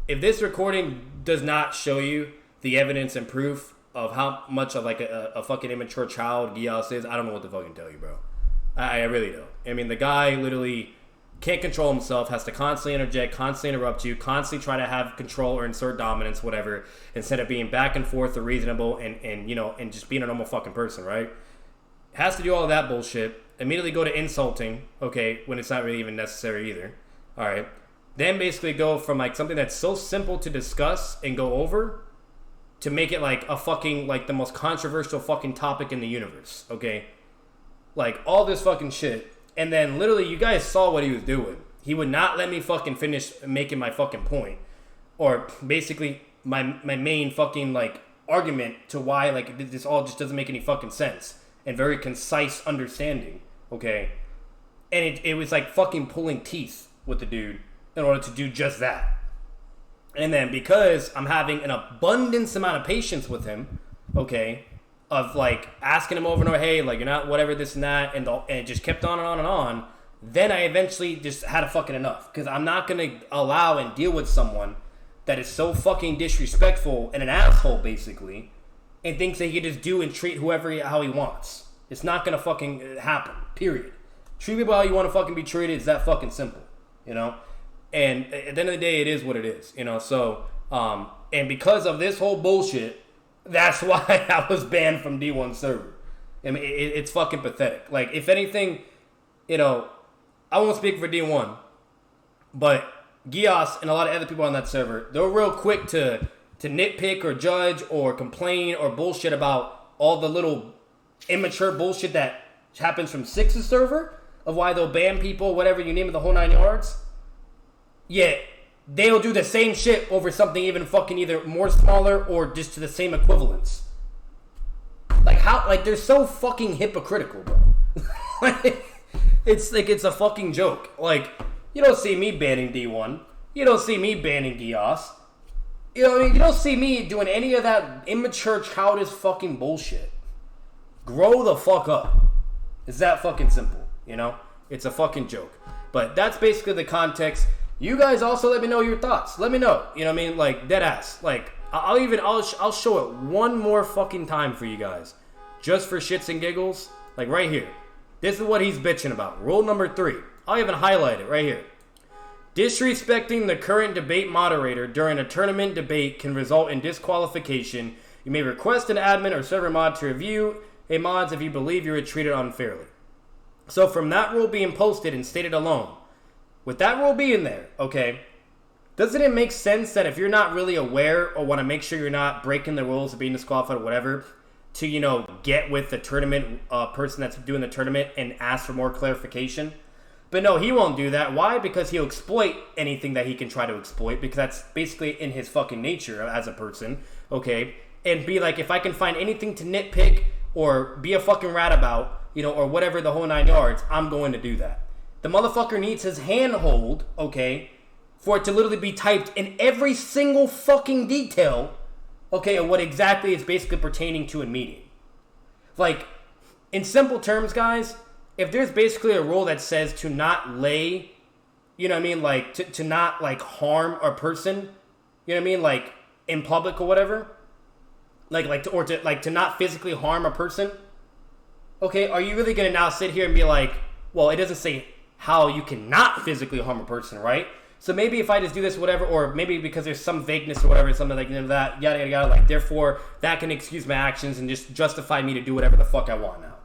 if this recording does not show you the evidence and proof of how much of like a fucking immature child GEASS is, I don't know what to fucking tell you, bro. I really don't. I mean, the guy literally can't control himself, has to constantly interject, constantly interrupt you, constantly try to have control or insert dominance, whatever, instead of being back and forth or reasonable and you know, and just being a normal fucking person, right? Has to do all of that bullshit. Immediately go to insulting, okay, when it's not really even necessary either. All right. Then basically go from like something that's so simple to discuss and go over to make it like a fucking, like the most controversial fucking topic in the universe, okay? Like all this fucking shit. And then literally you guys saw what he was doing. He would not let me fucking finish making my fucking point. Or basically my main fucking like argument to why like this all just doesn't make any fucking sense. And very concise understanding, okay? And it was like fucking pulling teeth with the dude in order to do just that. And then because I'm having an abundance amount of patience with him, okay, of like asking him over and over, hey, like you're not whatever, this and that, and it just kept on and on and on, then I eventually just had a fucking enough. Because I'm not going to allow and deal with someone that is so fucking disrespectful and an asshole, basically, and thinks that he can just do and treat whoever how he wants. It's not going to fucking happen, period. Treat people how you want to fucking be treated. It's that fucking simple, you know? And at the end of the day, it is what it is, you know? So, and because of this whole bullshit, that's why I was banned from D1 server. I mean, it's fucking pathetic. Like, if anything, you know, I won't speak for D1, but GEASS and a lot of other people on that server, they're real quick to nitpick or judge or complain or bullshit about all the little immature bullshit that happens from Six's server of why they'll ban people, whatever you name it, the whole 9 yards. Yet they'll do the same shit over something even fucking either more smaller or just to the same equivalence. Like how, like they're so fucking hypocritical, bro. It's like it's a fucking joke. Like you don't see me banning D1, you don't see me banning GEASS. You know what I mean? You don't see me doing any of that immature, childish fucking bullshit. Grow the fuck up. It's that fucking simple, you know? It's a fucking joke. But that's basically the context. You guys also let me know your thoughts. Let me know. You know what I mean? Like, dead ass. Like, I'll show it one more fucking time for you guys. Just for shits and giggles. Like, right here. This is what he's bitching about. Rule number 3. I'll even highlight it right here. Disrespecting the current debate moderator during a tournament debate can result in disqualification. You may request an admin or server mod to review a mods if you believe you were treated unfairly. So from that rule being posted and stated alone, with that rule being there, okay, doesn't it make sense that if you're not really aware or want to make sure you're not breaking the rules of being disqualified or whatever, to, you know, get with the tournament person that's doing the tournament and ask for more clarification? But no, he won't do that. Why? Because he'll exploit anything that he can try to exploit, because that's basically in his fucking nature as a person, okay? And be like, if I can find anything to nitpick or be a fucking rat about, you know, or whatever, the whole 9 yards, I'm going to do that. The motherfucker needs his handhold, okay, for it to literally be typed in every single fucking detail, okay, of what exactly is basically pertaining to a meeting. Like, in simple terms, guys, if there's basically a rule that says to not lay, you know what I mean, like, to not, like, harm a person, you know what I mean, like, in public or whatever, to not physically harm a person, okay, are you really gonna now sit here and be like, well, it doesn't say how you cannot physically harm a person, right? So maybe if I just do this, whatever, or maybe because there's some vagueness or whatever, something like, you know, that, yada, yada, yada, like, therefore, that can excuse my actions and just justify me to do whatever the fuck I want now.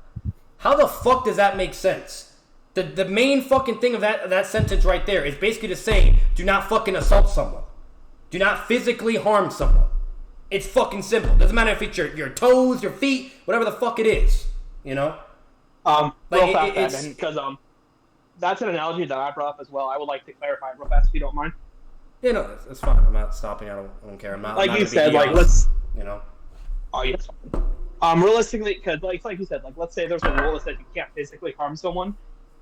How the fuck does that make sense? The main fucking thing of that sentence right there is basically just saying, do not fucking assault someone. Do not physically harm someone. It's fucking simple. Doesn't matter if it's your toes, your feet, whatever the fuck it is, you know? Because that's an analogy that I brought up as well. I would like to clarify it real fast if you don't mind. Yeah, no, that's fine. I'm not stopping. I don't care. I'm not. Like I'm not you said, like let's, you know. Oh yes. Realistically, because like you said, like let's say there's a rule that says you can't physically harm someone,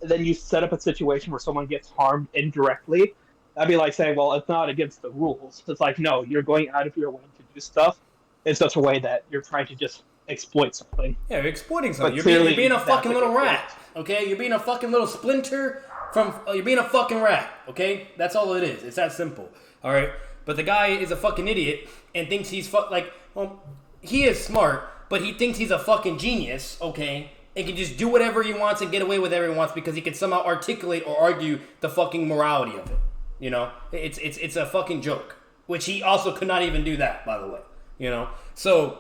and then you set up a situation where someone gets harmed indirectly. That'd be like saying, well, it's not against the rules. It's like, no, you're going out of your way to do stuff in such a way that you're trying to just exploit something. Yeah, you're exploiting something. You're being a fucking little rat. Okay, you're being a fucking little splinter from. You're being a fucking rat. Okay, that's all it is. It's that simple. All right. but the guy is a fucking idiot and thinks he's he is smart, but he thinks he's a fucking genius, okay, and can just do whatever he wants and get away with whatever he wants because he can somehow articulate or argue the fucking morality of it. You know, it's a fucking joke, which he also could not even do that, by the way. You know, so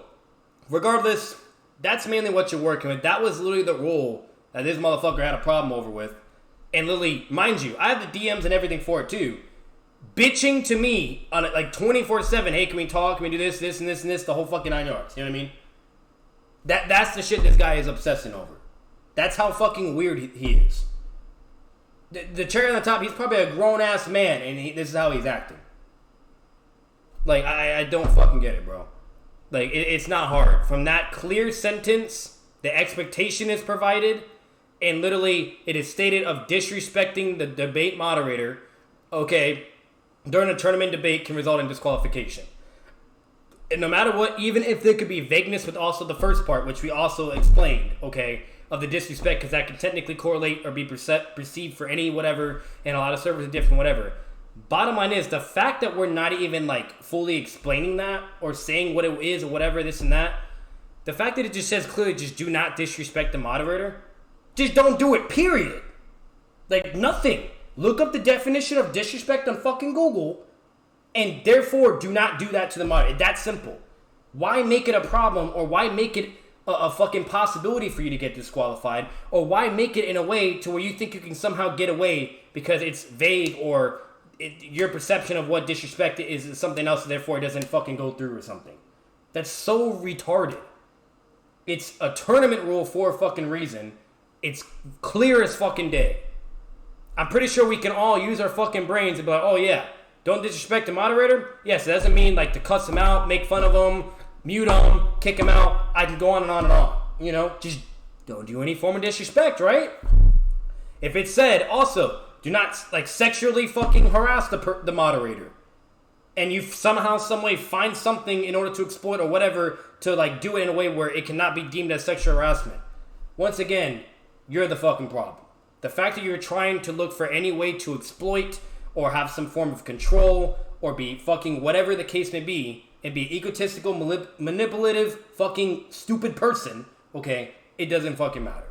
regardless, that's mainly what you're working with. That was literally the rule that this motherfucker had a problem over with. And literally, mind you, I have the DMs and everything for it too. Bitching to me on it like 24/7. Hey, can we talk? Can we do this, this, and this, and this? The whole fucking 9 yards. You know what I mean? That's the shit this guy is obsessing over. That's how fucking weird he is. The cherry on the top, he's probably a grown-ass man, and this is how he's acting. Like, I don't fucking get it, bro. Like, it's not hard. From that clear sentence, the expectation is provided, and literally, it is stated of disrespecting the debate moderator, okay, during a tournament debate can result in disqualification. And no matter what, even if there could be vagueness with also the first part, which we also explained, okay, of the disrespect, because that can technically correlate or be perceived for any whatever, and a lot of servers are different, whatever. Bottom line is, the fact that we're not even, like, fully explaining that, or saying what it is, or whatever, this and that, the fact that it just says clearly, just do not disrespect the moderator, just don't do it, period. Like, nothing. Look up the definition of disrespect on fucking Google, and therefore do not do that to the moderator. That's simple. Why make it a problem, or why make it a fucking possibility for you to get disqualified, or why make it in a way to where you think you can somehow get away because it's vague, or your perception of what disrespect is something else, therefore it doesn't fucking go through or something. That's so retarded. It's a tournament rule for a fucking reason. It's clear as fucking day. I'm pretty sure we can all use our fucking brains and be like, oh yeah, don't disrespect the moderator? Yes, it doesn't mean like to cuss him out, make fun of him, mute him, kick him out. I can go on and on and on. You know, just don't do any form of disrespect, right? If it said, also, do not like sexually fucking harass the moderator, and you somehow, some way find something in order to exploit or whatever to like do it in a way where it cannot be deemed as sexual harassment. Once again, you're the fucking problem. The fact that you're trying to look for any way to exploit or have some form of control or be fucking whatever the case may be and be egotistical, manipulative, fucking stupid person, okay, it doesn't fucking matter.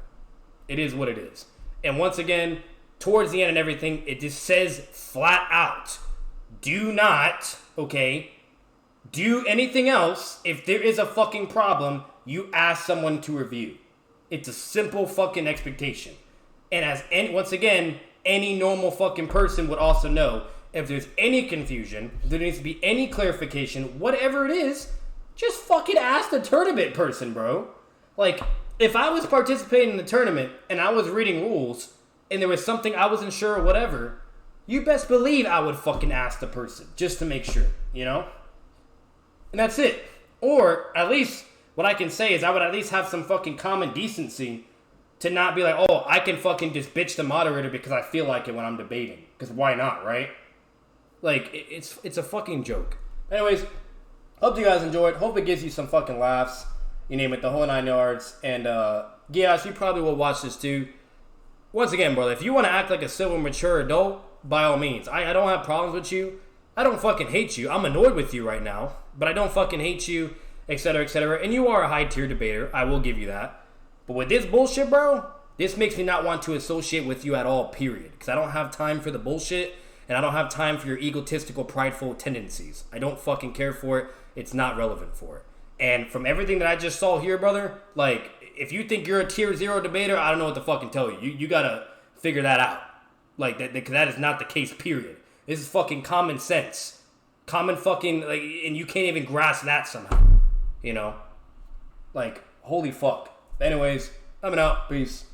It is what it is. And once again, towards the end and everything, it just says flat out, do not, okay, do anything else. If there is a fucking problem, you ask someone to review. It's a simple fucking expectation. And once again, any normal fucking person would also know, if there's any confusion, if there needs to be any clarification, whatever it is, just fucking ask the tournament person, bro. Like, if I was participating in the tournament and I was reading rules and there was something I wasn't sure or whatever, you best believe I would fucking ask the person just to make sure, you know? And that's it. Or at least what I can say is I would at least have some fucking common decency to not be like, oh, I can fucking just bitch the moderator because I feel like it when I'm debating. Because why not, right? Like, it's a fucking joke. Anyways, hope you guys enjoyed. Hope it gives you some fucking laughs. You name it, the whole 9 yards. And, GEASS, you probably will watch this too. Once again, brother, if you want to act like a civil, mature adult, by all means. I don't have problems with you. I don't fucking hate you. I'm annoyed with you right now. But I don't fucking hate you, etc., etc. And you are a high-tier debater. I will give you that. But with this bullshit, bro, this makes me not want to associate with you at all, period. Because I don't have time for the bullshit, and I don't have time for your egotistical, prideful tendencies. I don't fucking care for it. It's not relevant for it. And from everything that I just saw here, brother, like, if you think you're a tier 0 debater, I don't know what to fucking tell you. You gotta figure that out. Like, that is not the case, period. This is fucking common sense. Common fucking, like, and you can't even grasp that somehow. You know? Like, holy fuck. Anyways, I'm out. Peace.